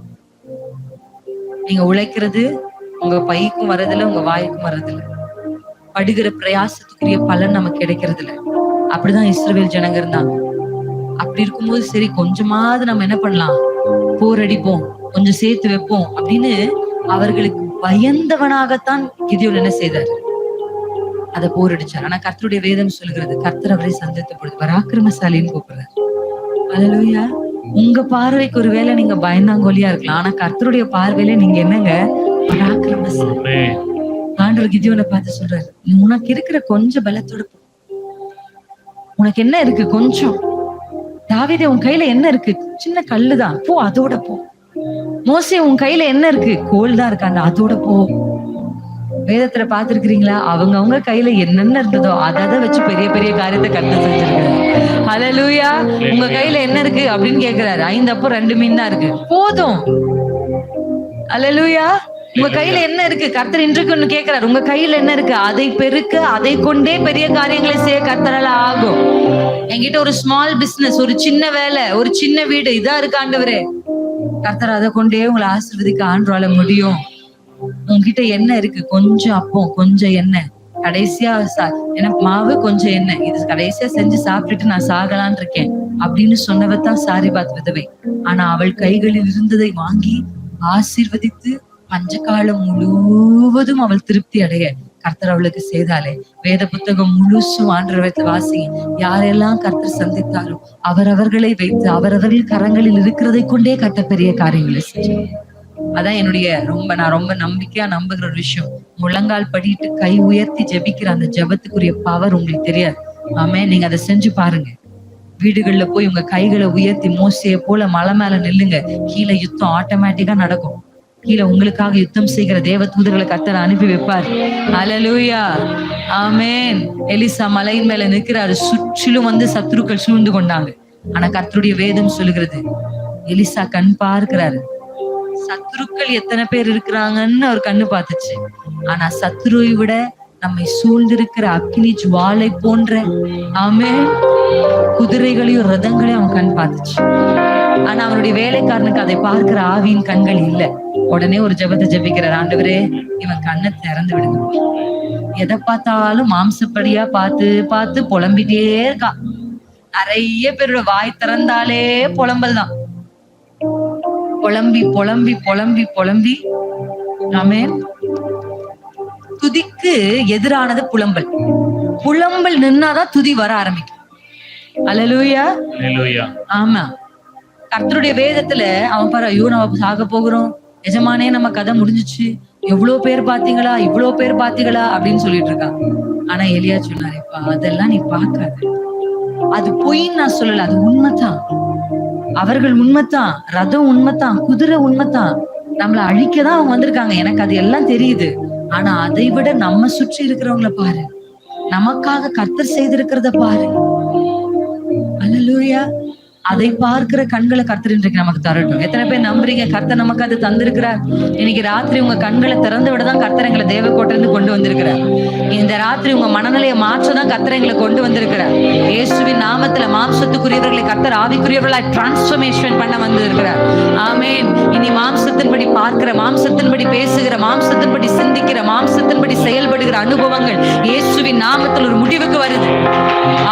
நீங்க உழைக்கிறது உங்க பைக்கும் வரதில்லை, உங்க வாய்க்கும் வரதில்லை. படுகிற பிரயாசத்துக்குரிய பலன் நமக்கு கிடைக்கிறது இல்லை. அப்படிதான் இஸ்ரவேல் ஜனங்க இருந்தாங்க. அப்படி இருக்கும்போது சரி, கொஞ்சமாவது நம்ம என்ன பண்ணலாம், போரடிப்போம், கொஞ்சம் சேர்த்து வைப்போம் அப்படின்னு அவர்களுக்கு பயந்தவனாகத்தான் கிதியோன் என்ன செய்தார்? அதை போரடிச்சார். ஆனா கர்த்தருடைய வேதம் சொல்லுகிறது, கர்த்தர் அவரை சந்தித்த பொழுது பராக்கிரமசாலின்னு கூப்பிடுறாரு. அல்லேலூயா. உங்க பார்வைக்கு ஒருவேளை நீங்க பயந்தாங்கோலியா இருக்கலாம், ஆனா கர்த்தருடைய பார்வையில நீங்க என்னங்க? பராக்கிரமசாலி. ஆண்டவர் கிதியோனை பார்த்து சொல்றாரு, உனக்கு இருக்கிற கொஞ்சம் பலத்தோட போ. உனக்கு என்ன இருக்கு? கொஞ்சம். தாவீதே, உன் கையில என்ன இருக்கு? சின்ன கல்லுதான், போ, அதோட போ. மோசே, உன் கையில என்ன இருக்கு? கோல் தான் இருக்காங்க, அதோட போ. வேதத்துல பாத்துருக்கீங்களா? அவங்க கையில என்னென்ன இருந்ததோ அதை வச்சு பெரிய பெரிய காரியத்தை கர்த்தர் செஞ்சிருக்காரு. ஹல்லேலூயா. உங்க கையில என்ன இருக்கு அப்படின்னு கேக்குறாரு. 5 அப்பம் 2 மீன் தான் இருக்கு, போதும். ஹல்லேலூயா. உங்க கையில என்ன இருக்கு? கர்த்தர் இன்றைக்கு ஒண்ணு கேட்கிறார், உங்க கையில என்ன இருக்கு? அதை பெருக்க, அதை கொண்டே பெரிய காரியங்களை செய்ய கர்த்தரால ஆகும். என்கிட்ட ஒரு ஸ்மால் பிசினஸ், ஒரு சின்ன வேலை, ஒரு சின்ன வீடு இதா இருக்கு ஆண்டவரே, கர்த்தர் அதை கொண்டே உங்களை ஆசீர்வதிக்க ஆண்டவரால முடியும். உங்ககிட்ட என்ன இருக்கு? கொஞ்சம் அப்பம், கொஞ்சம் எண்ணெய், கடைசியா எனக்கு மாவு, கொஞ்சம் எண்ணெய், இது கடைசியா செஞ்சு சாப்பிட்டுட்டு நான் சாகலான் இருக்கேன் அப்படின்னு சொன்னவத்தான் சாரிபாத் விதவை. ஆனா அவள் கைகளில் இருந்ததை வாங்கி ஆசீர்வதித்து பஞ்சகாலம் முழுவதும் அவள் திருப்தி அடைய கர்த்தர் அவளுக்கு செய்தாலே. வேத புத்தகம் முழுசும் ஆண்டவரை வாசி. யாரெல்லாம் கர்த்தர் சந்தித்தாரோ அவரவர்களை வைத்து அவரவர்கள் கரங்களில் இருக்கிறதை கொண்டே கர்த்தர் பெரிய காரியங்களை செஞ்சார். அதான் என்னுடைய நான் ரொம்ப நம்பிக்கையா நம்புகிற ஒரு விஷயம். முழங்கால் படிட்டு கை உயர்த்தி ஜெபிக்கிற அந்த ஜெபத்துக்குரிய பவர் உங்களுக்கு தெரியாது. ஆமே, நீங்க அதை செஞ்சு பாருங்க. வீடுகள்ல போய் உங்க கைகளை உயர்த்தி மோசையை போல மலை மேல நில்லுங்க. கீழே யுத்தம் ஆட்டோமேட்டிக்கா நடக்கும். கீழே உங்களுக்காக யுத்தம் செய்கிற தேவ தூதர்களை கர்த்தர் அனுப்பி வைப்பார். ஹல்லேலூயா, ஆமென். எலிசா மலையின் மேல நிற்கிறாரு. சுற்றிலும் வந்து சத்துருக்கள் சூழ்ந்து கொண்டாங்க. ஆனா கர்த்தருடைய வேதம் சொல்லுகிறது, எலிசா கண் பார்க்கிறாரு. சத்துருக்கள் எத்தனை பேர் இருக்கிறாங்கன்னு அவர் கண்ணு பார்த்துச்சு. ஆனா சத்துருவை விட நம்மை சூழ்ந்திருக்கிற அக்னி ஜுவாலை போன்ற ஆமென் குதிரைகளையும் ரதங்களையும் அவன் கண் பார்த்துச்சு. ஆனா அவனுடைய வேலைக்காரனுக்கு அதை பார்க்கிற ஆவியின் கண்கள் இல்ல. உடனே ஒரு ஜெபத்தை ஜெபிக்கிறார், ஆண்டவரே இவன் கண்ணை திறந்து விடுங்க. எதை பார்த்தாலும் மாம்சப்படியா பார்த்து பார்த்து புலம்பிட்டே இருக்கா. நிறைய பேரோட வாய் திறந்தாலே புலம்பல் தான். புலம்பி புலம்பி புலம்பி புலம்பி ஆமென். துதிக்கு எதிரானது புலம்பல். புலம்பல் நின்னாதான் துதி வர ஆரம்பிக்கும். ஹல்லேலூயா, ஹல்லேலூயா. ஆமா. கர்த்தருடைய வேதத்துல அவன் பாரு, ஐயோ நம்ம சாக போகிறோம், எஜமானே நம்ம கதை முடிஞ்சிச்சு, எவ்வளவு பேர் பாத்தீங்களா, இவ்வளவு பேர் பாத்தீங்களா அப்படின்னு சொல்லிட்டு இருக்கான். ஆனா எலியா சொன்னாரேப்பா, அதெல்லாம் நீ பார்க்காத, அது பொய்ன்னு நான் சொல்லல, அது உண்மைதான். அவர்கள் உண்மைதான், ரதம் உண்மைதான், குதிரை உண்மைதான், நம்மளை அழிக்கதான் அவங்க வந்திருக்காங்க, எனக்கு அது எல்லாம் தெரியுது. ஆனா அதை விட நம்ம சுற்றி இருக்கிறவங்களை பாரு, நமக்காக கர்த்தர் செய்திருக்கிறத பாரு. அல்லேலூயா. அதை பார்க்கிற கண்களை கர்த்தர் இன்றைக்கு நமக்கு தரட்டும். எத்தனை பேர் நம்புறீங்க கர்த்தர் நமக்கு அது தந்திருக்கிறார்? இன்னைக்கு ராத்திரி உங்க கண்களை திறந்து விடதான் கர்த்தர் எங்களை தேவக்கோட்டிலிருந்து கொண்டு வந்திருக்கிறார். இந்த ராத்திரி உங்க மனநிலையை மாற்றதான் கர்த்தர் எங்களை கொண்டு வந்திருக்கிறார். இயேசுவின் நாமத்துல மாம்சத்துக்குரியவர்களை கர்த்தர் ஆவிக்குரியவர்களாய் டிரான்ஸ்ஃபர்மேஷன் பண்ண வந்திருக்கிறார். ஆமென். இனி மாம்சத்தின்படி பார்க்கிற, மாம்சத்தின்படி பேசுகிற, மாம்சத்தின்படி சிந்திக்கிற, மாம்சத்தின்படி செயல்படுகிற அனுபவங்கள் இயேசுவின் நாமத்தில் ஒரு முடிவுக்கு வருது.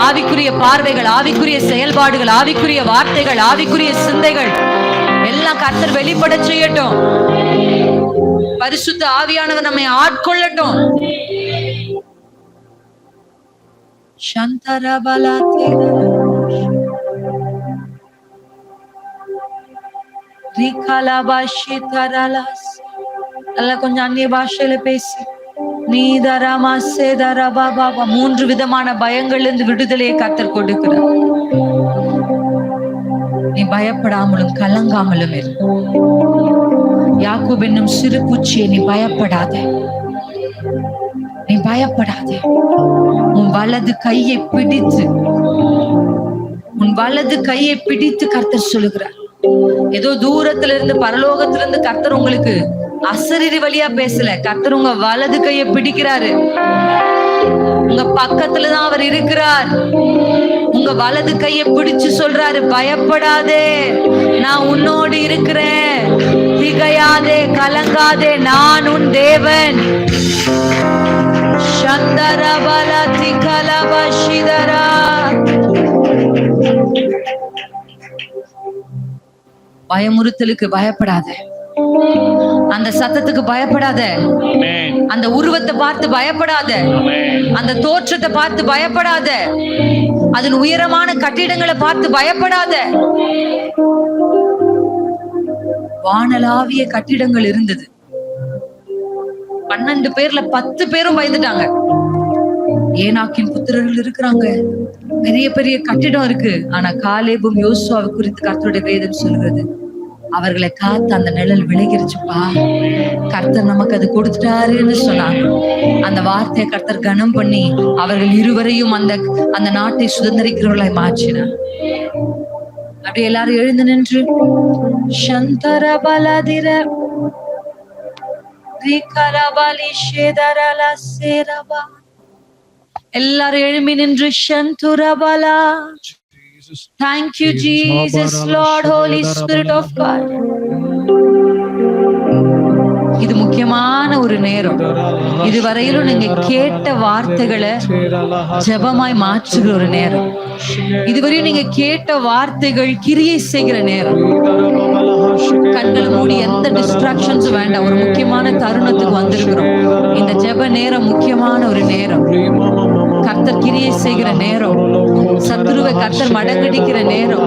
ஆவிக்குரிய பார்வைகள், ஆவிக்குரிய செயல்பாடுகள், ஆவிக்குரிய வார்த்தைகள், ஆவிக்குரிய சிந்தைகள் எல்லாம் கர்த்தர் வெளிப்பட செய்யட்டும். பரிசுத்த ஆவியானவர் நம்மை ஆட்கொள்ளட்டும். கொஞ்சம் அந்நிய பாஷையில பேசி நீதரமா சேதரபா பாபா 3 விதமான பயங்கள்ல இருந்து விடுதலையை கர்த்தர் கொடுக்கிறார். நீ பயப்படாமலும் கலங்காமலும் இரு. யாக்கோபு என்னும் சிறு பூச்சியை நீ பயப்படாத, நீ பயப்படாத. உன் வலது கையை பிடித்து, உன் வலது கையை பிடித்து கர்த்தர் சொல்லுகிறார். ஏதோ தூரத்துல இருந்து பரலோகத்திலிருந்து கர்த்தர் உங்களுக்கு அசரீரி வழியா பேசல, கர்த்தர் உங்க வலது கையை பிடிக்கிறாரு. உங்க பக்கத்துலதான் அவர் இருக்கிறார். உங்க வலது கையை பிடிச்சு சொல்றாரு, பயப்படாதே, நான் உன்னோடு இருக்கிறேன், திகையாதே, கலங்காதே, நான் உன் தேவன். சந்தரபல திகலபஷிதரா. பயமுறுத்தலுக்கு பயப்படாத, அந்த சத்தத்துக்கு பயப்படாத, அந்த உருவத்தை பார்த்து பயப்படாத, அந்த தோற்றத்தை பார்த்து பயப்படாத, அதன் உயரமான கட்டிடங்களை பார்த்து பயப்படாத. வானளாவிய கட்டிடங்கள் இருந்தது. 12 பேர்ல 10 பேரும் பயந்துட்டாங்க. ஏனாக்கின் புத்திரர்கள் இருக்கிறாங்க, பெரிய பெரிய கட்டிடம் இருக்கு. ஆனா காலேபும் யோசுவாவை குறித்து கர்த்தருடைய வேதம் சொல்கிறது, அவர்களை காத்து அந்த நிழல் விலகிருச்சுப்பா. கர்த்தர் நமக்கு அது கொடுத்துட்டாருன்னு சொன்னாங்க. அந்த வார்த்தையை கர்த்தர் கனம் பண்ணி அவர்கள் இருவரையும் அந்த நாட்டை சுதந்திரிக்கிறவர்களாய் மாற்றினார். அப்படி எல்லாரும் எழுந்து நின்று சந்தர பலதிர எல்லாரும் எழும்பி நின்று சந்துரபலா. Thank you, Jesus, Lord, Holy Spirit of God. இது முக்கியமான ஒரு நேரம். இதுவரையிலும் நீங்க கேட்ட வார்த்தைகளை ஜெபமாய் மாற்றுகிற ஒரு நேரம். இதுவரையும் நீங்க கேட்ட வார்த்தைகள் கிரியை செய்கிற நேரம். கண்களை மூடி எந்த டிஸ்ட்ராக்ஷன்ஸும் வேண்டாம். ஒரு முக்கியமான தருணத்துக்கு வந்திருக்கிறோம். இந்த ஜெப நேரம் முக்கியமான ஒரு நேரம். கர்த்தர் கிரியை செய்கிற நேரம். சத்துருவை கர்த்தர் மடங்கடிக்கிற நேரம்.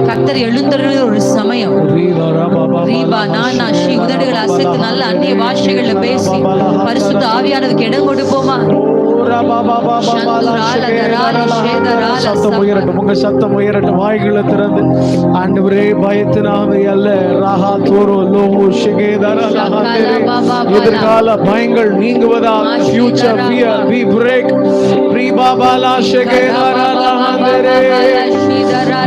கர்த்தர் எழுந்தருளிற ஒரு சமயம். ரீபா நானா ஸ்ரீ உதடுகளை அசைத்து நல்ல அந்நிய பாஷைகள்ல பேசி பரிசுத்த ஆவியானதுக்கு இடம் கொடுப்போமா? உங்க சத்தம் உயரட்டும். வாய்களை திறந்து ஆண்டவரே பயத்தினாவே அல்ல ராஹா தோரோ லோஹோ ஷிகேதரா எதிர்கால பயங்கள் நீங்குவதாக. ஃபியூச்சர் ஃபியர் வி பிரேக் ரீபா பாலா ஷிகேதரா லஹந்தரே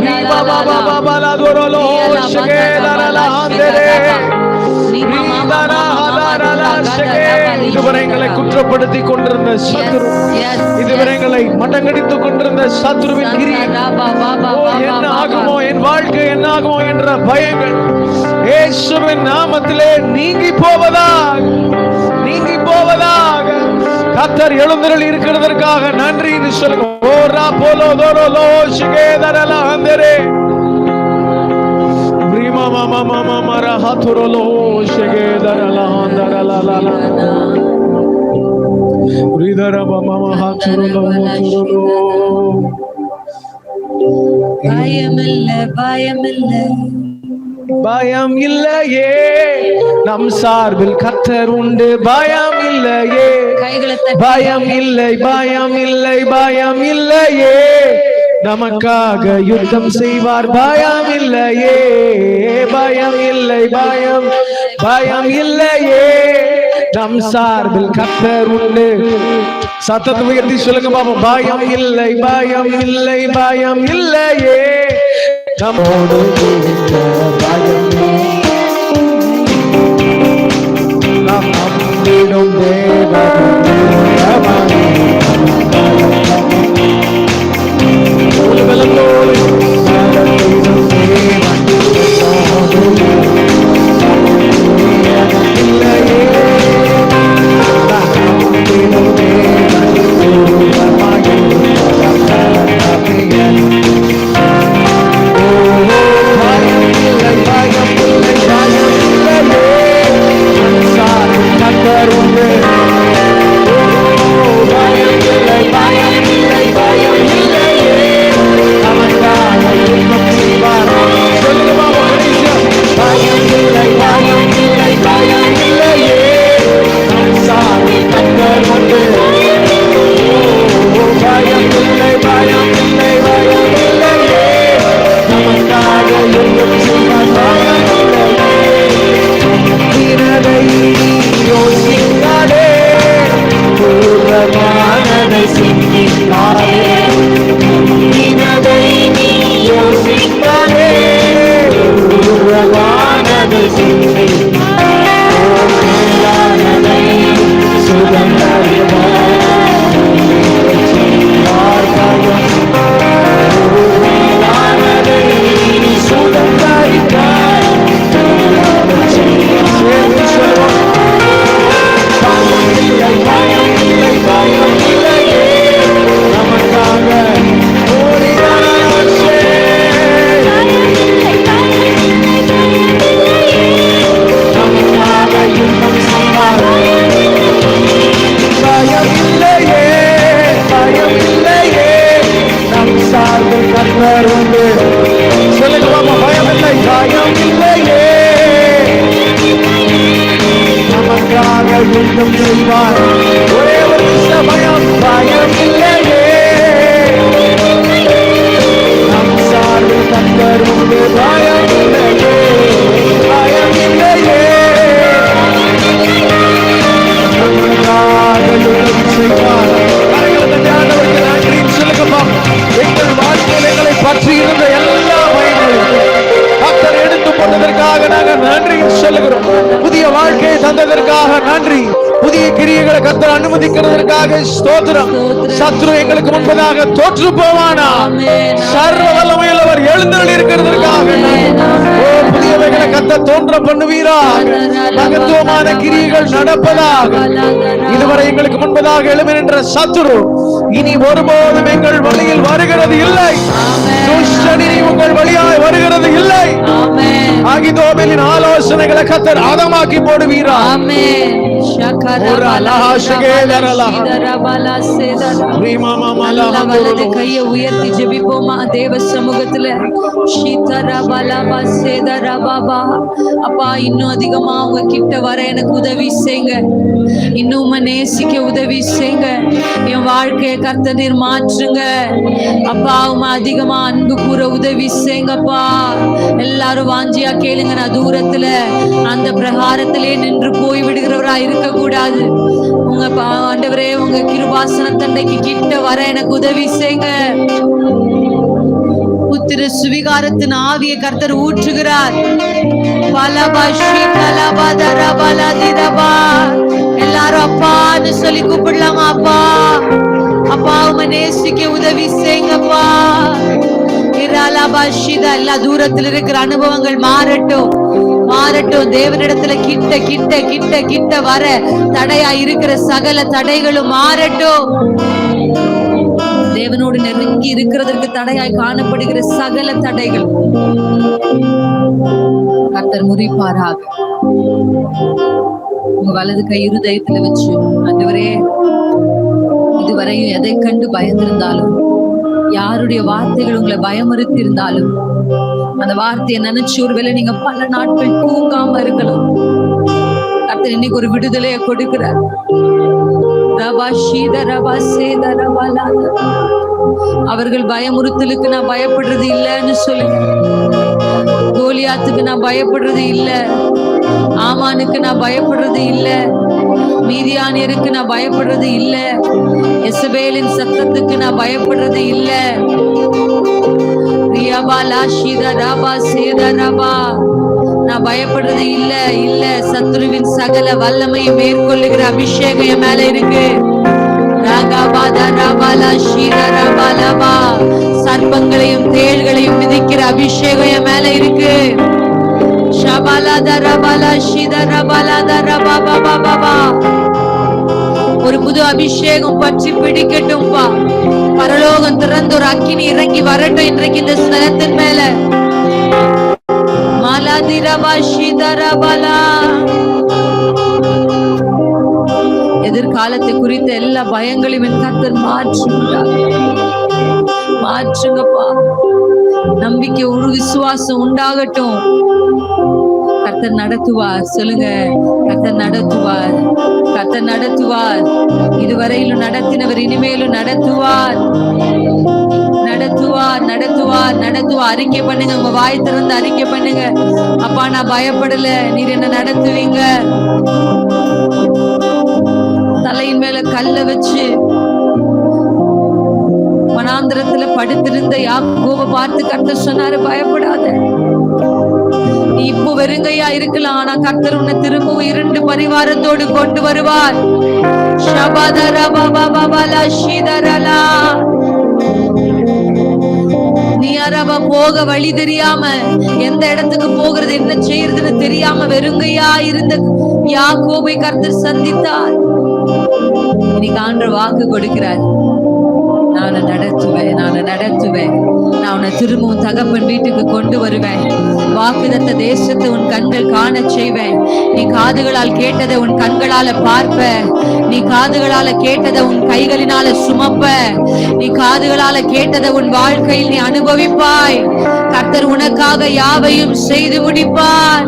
ரீபா பாபா பாலா தோரோ லோஹோ ஷிகேதரா லஹந்தரே இதுவரை எங்களை குற்றப்படுத்தி கொண்டிருந்த சத்துரு, இதுவரை எங்களை மடங்கடித்துக் கொண்டிருந்த சத்துருவின் கிரி என்ன ஆகுமோ, என் வாழ்க்கை என்ன ஆகுமோ என்ற பயங்கள் இயேசுவின் நாமத்திலே நீங்கி போவதாக, நீங்கி போவதாக. கர்த்தர் எழுந்தருளி இருக்கிறதற்காக நன்றி சொல்லுங்க. ஓரா polo தோரோ low ஷிகேதரா லஹந்தரே mama mama mara haturolo shegedara la handara la la la ridara mama haturolo haturolo. பயம் இல்லையே நம் சார்பில் கர்த்தர் உண்டு. பயம் இல்லையே, பயம் இல்லை, பயம் இல்லை, பயம் இல்லையே. நமக்காக யுத்தம் செய்வார். பயம் இல்லையே, பயம் இல்லை, பயம் பயம் இல்லையே. நம் சார்பில் கர்த்தர் உண்டு. சத்தத்தை உயர்த்தி சொல்லுங்க பாபா. பயம் இல்லை, பயம் இல்லை, பயம் இல்லையே. நம்மோடு பயம் நாம் நம்பிடும் தேவன். கிரியைகளை கர்த்தர் அனுமதிக்கிறதற்காக ஸ்தோத்திரம். சத்ரு எங்களுக்கு முன்பதாக தோற்று போவானா. சர்வ வல்லமையுள்ளவர் எழுந்தருளி இருக்கிறதற்காக புதியவைகளை கர்த்தர் தோன்ற பண்ணுவீராக. மகத்துவமான கிரியைகள் நடப்பதாக. இதுவரை எங்களுக்கு முன்பதாக எழுமின்ற சத்ரு இனி ஒருபோதும் எங்கள் வழியில் வருகிறது இல்லை. துஷ்டன் இனி உங்கள் வழியாய் வருகிறது இல்லை. ஆகிதோபேலின் ஆலோசனைகளை கர்த்தர் ஆதமாக்கி போடுவீரா. கையை உயர்த்தி ஜெபிப்போமா தேவ சமூகத்துல. அப்பா, இன்னும் அதிகமா உங்க கிட்ட வர எனக்கு உதவி செய்யுங்க. இன்னும் நேசிக்க உதவி செய்யுங்க. என் வாழ்க்கையை கர்த்தர் நீர் மாற்றுங்க அப்பா. அதிகமா அன்பு கூற உதவி செய்யுங்கப்பா. எல்லாரும் வாஞ்சியா கேளுங்க. நான் தூரத்துல அந்த பிரகாரத்திலே நின்று போய் விடுகிறவரா இருக்க கூடாது. உங்க ஆண்டவரே, உங்க கிருபாசன தண்டைக்கு கிட்ட வர எனக்கு உதவி செய்யுங்க. புத்திர சுவிகாரத்தின் ஆவியை கர்த்தர் ஊற்றுகிறார். எல்லாரும் அப்பான்னு சொல்லி கூப்பிடலாமா? அப்பா, அப்பா உமை நேசிக்க உதவி செய்யுங்கப்பா. எல்லா தூரத்தில் இருக்கிற அனுபவங்கள் மாறட்டும், மாறட்டும். தேவனிடத்துல கிட்ட கிட்ட கிட்ட கிட்ட வர தடையா இருக்கிற சகல தடைகளும் மாறட்டும். தேவனோடு நெருங்கி இருக்கிறதற்கு தடையாய் காணப்படுகிற சகல தடைகள் கர்த்தர் முறிப்பாராக. உங்க வலது கை இருதயத்துல வச்சு, ஆண்டவரே, இதுவரையும் எதை கண்டு பயந்திருந்தாலும், யாருடைய வார்த்தைகள் உங்களை பயமுறுத்தி இருந்தாலும், அந்த வார்த்தையை நினைச்சு ஒருவேளை நீங்க பல நாட்கள் தூங்காம இருக்கலாம். கர்த்தர் இன்னைக்கு ஒரு விடுதலையை கொடுக்கிறார். அவர்கள் பயமுறுத்தலுக்கு நான் பயப்படுறது இல்லைன்னு சொல்லுங்க. கோலியாத்துக்கு நான் பயப்படுறது இல்ல, ஆமானுக்கு நான் பயப்படுறது இல்ல, மீதியானியருக்கு நான் பயப்படுறது இல்ல, எசபேலின் சத்தத்துக்கு நான் பயப்படுறது இல்ல. நான் பயப்படுறது இல்ல இல்ல. சத்ருவின் சகல வல்லமையை மேற்கொள்ளுகிற அபிஷேகம் என் மேல இருக்கு. சர்ப்பங்களையும் தேள்களையும் மிதிக்கிற அபிஷேகம் என் மேல இருக்கு. ஒரு புது அபிஷேகம் பற்றி பிடிக்கட்டும்பா. பரலோகம் திறந்து ஒரு அக்கினி இறங்கி வரட்டும் இன்றைக்கு இந்த ஸ்தலத்தின் மேல. எதிர்காலத்தை குறித்த எல்லா பயங்களையும் என் கர்த்தர் மாற்றுங்கப்பா. நம்பிக்கை, ஒரு விசுவாசம் உண்டாகட்டும். கர்த்தர் நடத்துவார். சொல்லுங்க, கர்த்தர் நடத்துவார், கர்த்தர் நடத்துவார். இதுவரையிலும் நடத்தினவர் இனிமேலும் நடத்துவார், நடத்துவார், நடத்துவார், நடத்துவார். அறிக்கை பண்ணுங்க, உங்க வாய் திறந்து அறிக்கை பண்ணுங்க. அப்பா, நான் பயப்படல, நீர் என்ன நடத்துவீங்க. தலையின் மேல கல்ல வச்சு வனாந்திரத்துல படுத்திருந்த யாக்கோபை பார்த்து கர்த்தர் சொன்னாரு, பயப்படாத, நீ இப்போ வெறுங்கையா இருக்கலாம், ஆனா கர்த்தர் உன்னை திரும்பவும் 2 பரிவாரத்தோடு கொண்டு வருவார். நீ அரபா போக வழி தெரியாம, எந்த இடத்துக்கு போகிறது என்ன செய்யறதுன்னு தெரியாம வெறுங்கையா இருந்த யாக்கோபை கர்த்தர் சந்தித்தார். இன்னைக்கு ஆண்டவர் வாக்கு கொடுக்கிறார், நான் நடத்துவேன், நான் நடத்துவேன், நான் உன்னை திரும்பவும் தகப்பன் வீட்டுக்கு கொண்டு வருவேன். வாக்குதத்த தேசத்தை உன் கண்கள் காண செய்வேன். நீ காதுகளால் கேட்டதை உன் கண்களால பார்ப்ப. நீ காதுகளால கேட்டதை உன் கைகளினால சுமப்ப. நீ காதுகளால கேட்டதை உன் வாழ்க்கையில் நீ அனுபவிப்பாய். கர்த்தர் உனக்காக யாவையும் செய்து முடிப்பார்.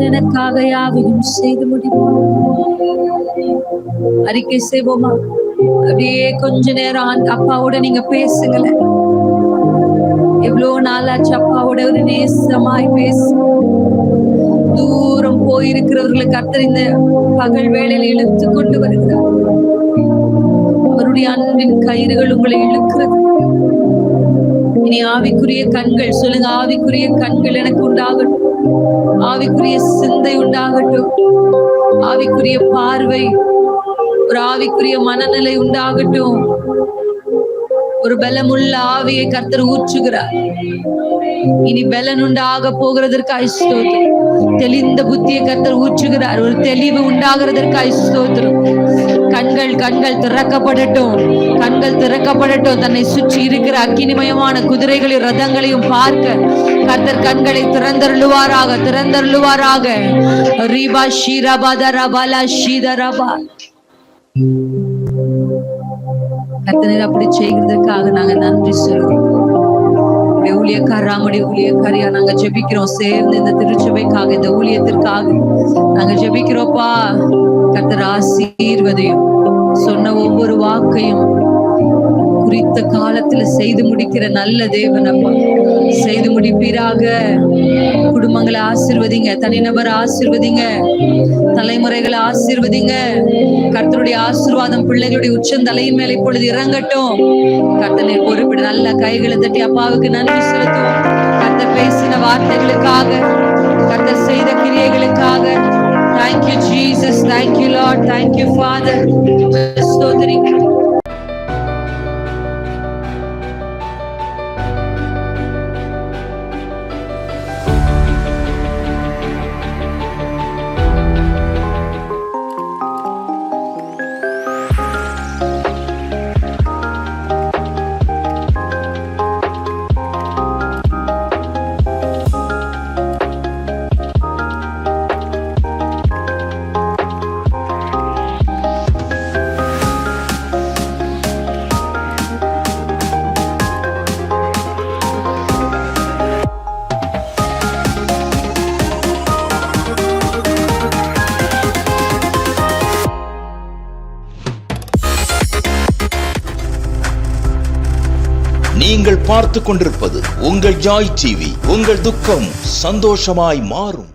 எனக்காக யாவையும் செய்து முடிப்போம். அறிக்கை செய்வோமா? அப்படியே கொஞ்ச நேரம் அப்பாவோட நீங்க பேசுங்களேன். எவ்வளவு நாளாச்சு அப்பாவோட ஒரு நேசமாய் பேசு. தூரம் போயிருக்கிறவர்களை கர்த்தர் இந்த பகல் வேளையில இழுத்து கொண்டு வருகிறார். அவருடைய கர்த்தருடைய அன்பின் கயிறுகள் உங்களை இழுக்கிறது. இனி ஆவிக்குரிய கண்கள் சொல்லுங்க, ஆவிக்குரிய கண்கள் எனக்கு உண்டாகட்டும், ஆவிக்குரிய சிந்தை உண்டாகட்டும், ஆவிக்குரிய பார்வை, ஒரு ஆவிக்குரிய மனநிலை உண்டாகட்டும். ஒரு பலமுள்ள ஆவியை கர்த்தர் ஊற்றுகிறார். இனி பலன் உண்டாக போகிறதற்காய் ஸ்தோத்திரம். தெளிந்த புத்தியை கர்த்தர் ஊற்றுகிறார். ஒரு தெளிவு உண்டாகிறதற்காய் ஸ்தோத்திரம். கண்கள் திறக்கப்படட்டும், கண்கள் திறக்கப்படட்டும். தன்னை சுற்றி இருக்கிற அக்கினிமயமான குதிரைகளையும் ரதங்களையும் பார்க்க கர்த்தர் கண்களை திறந்தருளுவாராக. ரீபா ஷீரபாதரபாலா ஷீதரபா. கர்த்தர் அப்படி செய்கிறதுக்காக நாங்க நன்றி சொல்றோம். ஊழியக்காரியா நாங்க ஜெபிக்கிறோம். சேர்ந்து இந்த திருச்சபைக்காக, இந்த ஊழியத்திற்காக நாங்க ஜெபிக்கிறோம்ப்பா. கர்த்தர் ஆசீர்வதியும். சொன்ன ஒவ்வொரு வாக்கையும் குறித்த காலத்துல செய்து முடிக்கிற நல்ல தேவன் அப்பா, செய்து முடிப்பீராக. குடும்பங்களை ஆசீர்வதிங்க, தனிநபரை ஆசீர்வதிங்க, தலைமுறைகளை ஆசீர்வதிங்க. கர்த்தருடைய ஆசீர்வாதம் பிள்ளைகளுடைய உச்சந்தலையின் மேல இப்பொழுது இறங்கட்டும். கர்த்தனை பொறுப்பிட நல்ல கைகளை தட்டி அப்பாவுக்கு நன்றி செலுத்துவோம். கர்த்தர் பேசின வார்த்தைகளுக்காக, கர்த்தர் செய்த கிரியைகளுக்காக. Thank you Jesus, thank you Lord, thank you Father. ஸ்தோத்திரிக்கிறோம். நீங்கள் பார்த்து கொண்டிருப்பது உங்கள் ஜாய் டிவி. உங்கள் துக்கம் சந்தோஷமாய் மாறும்.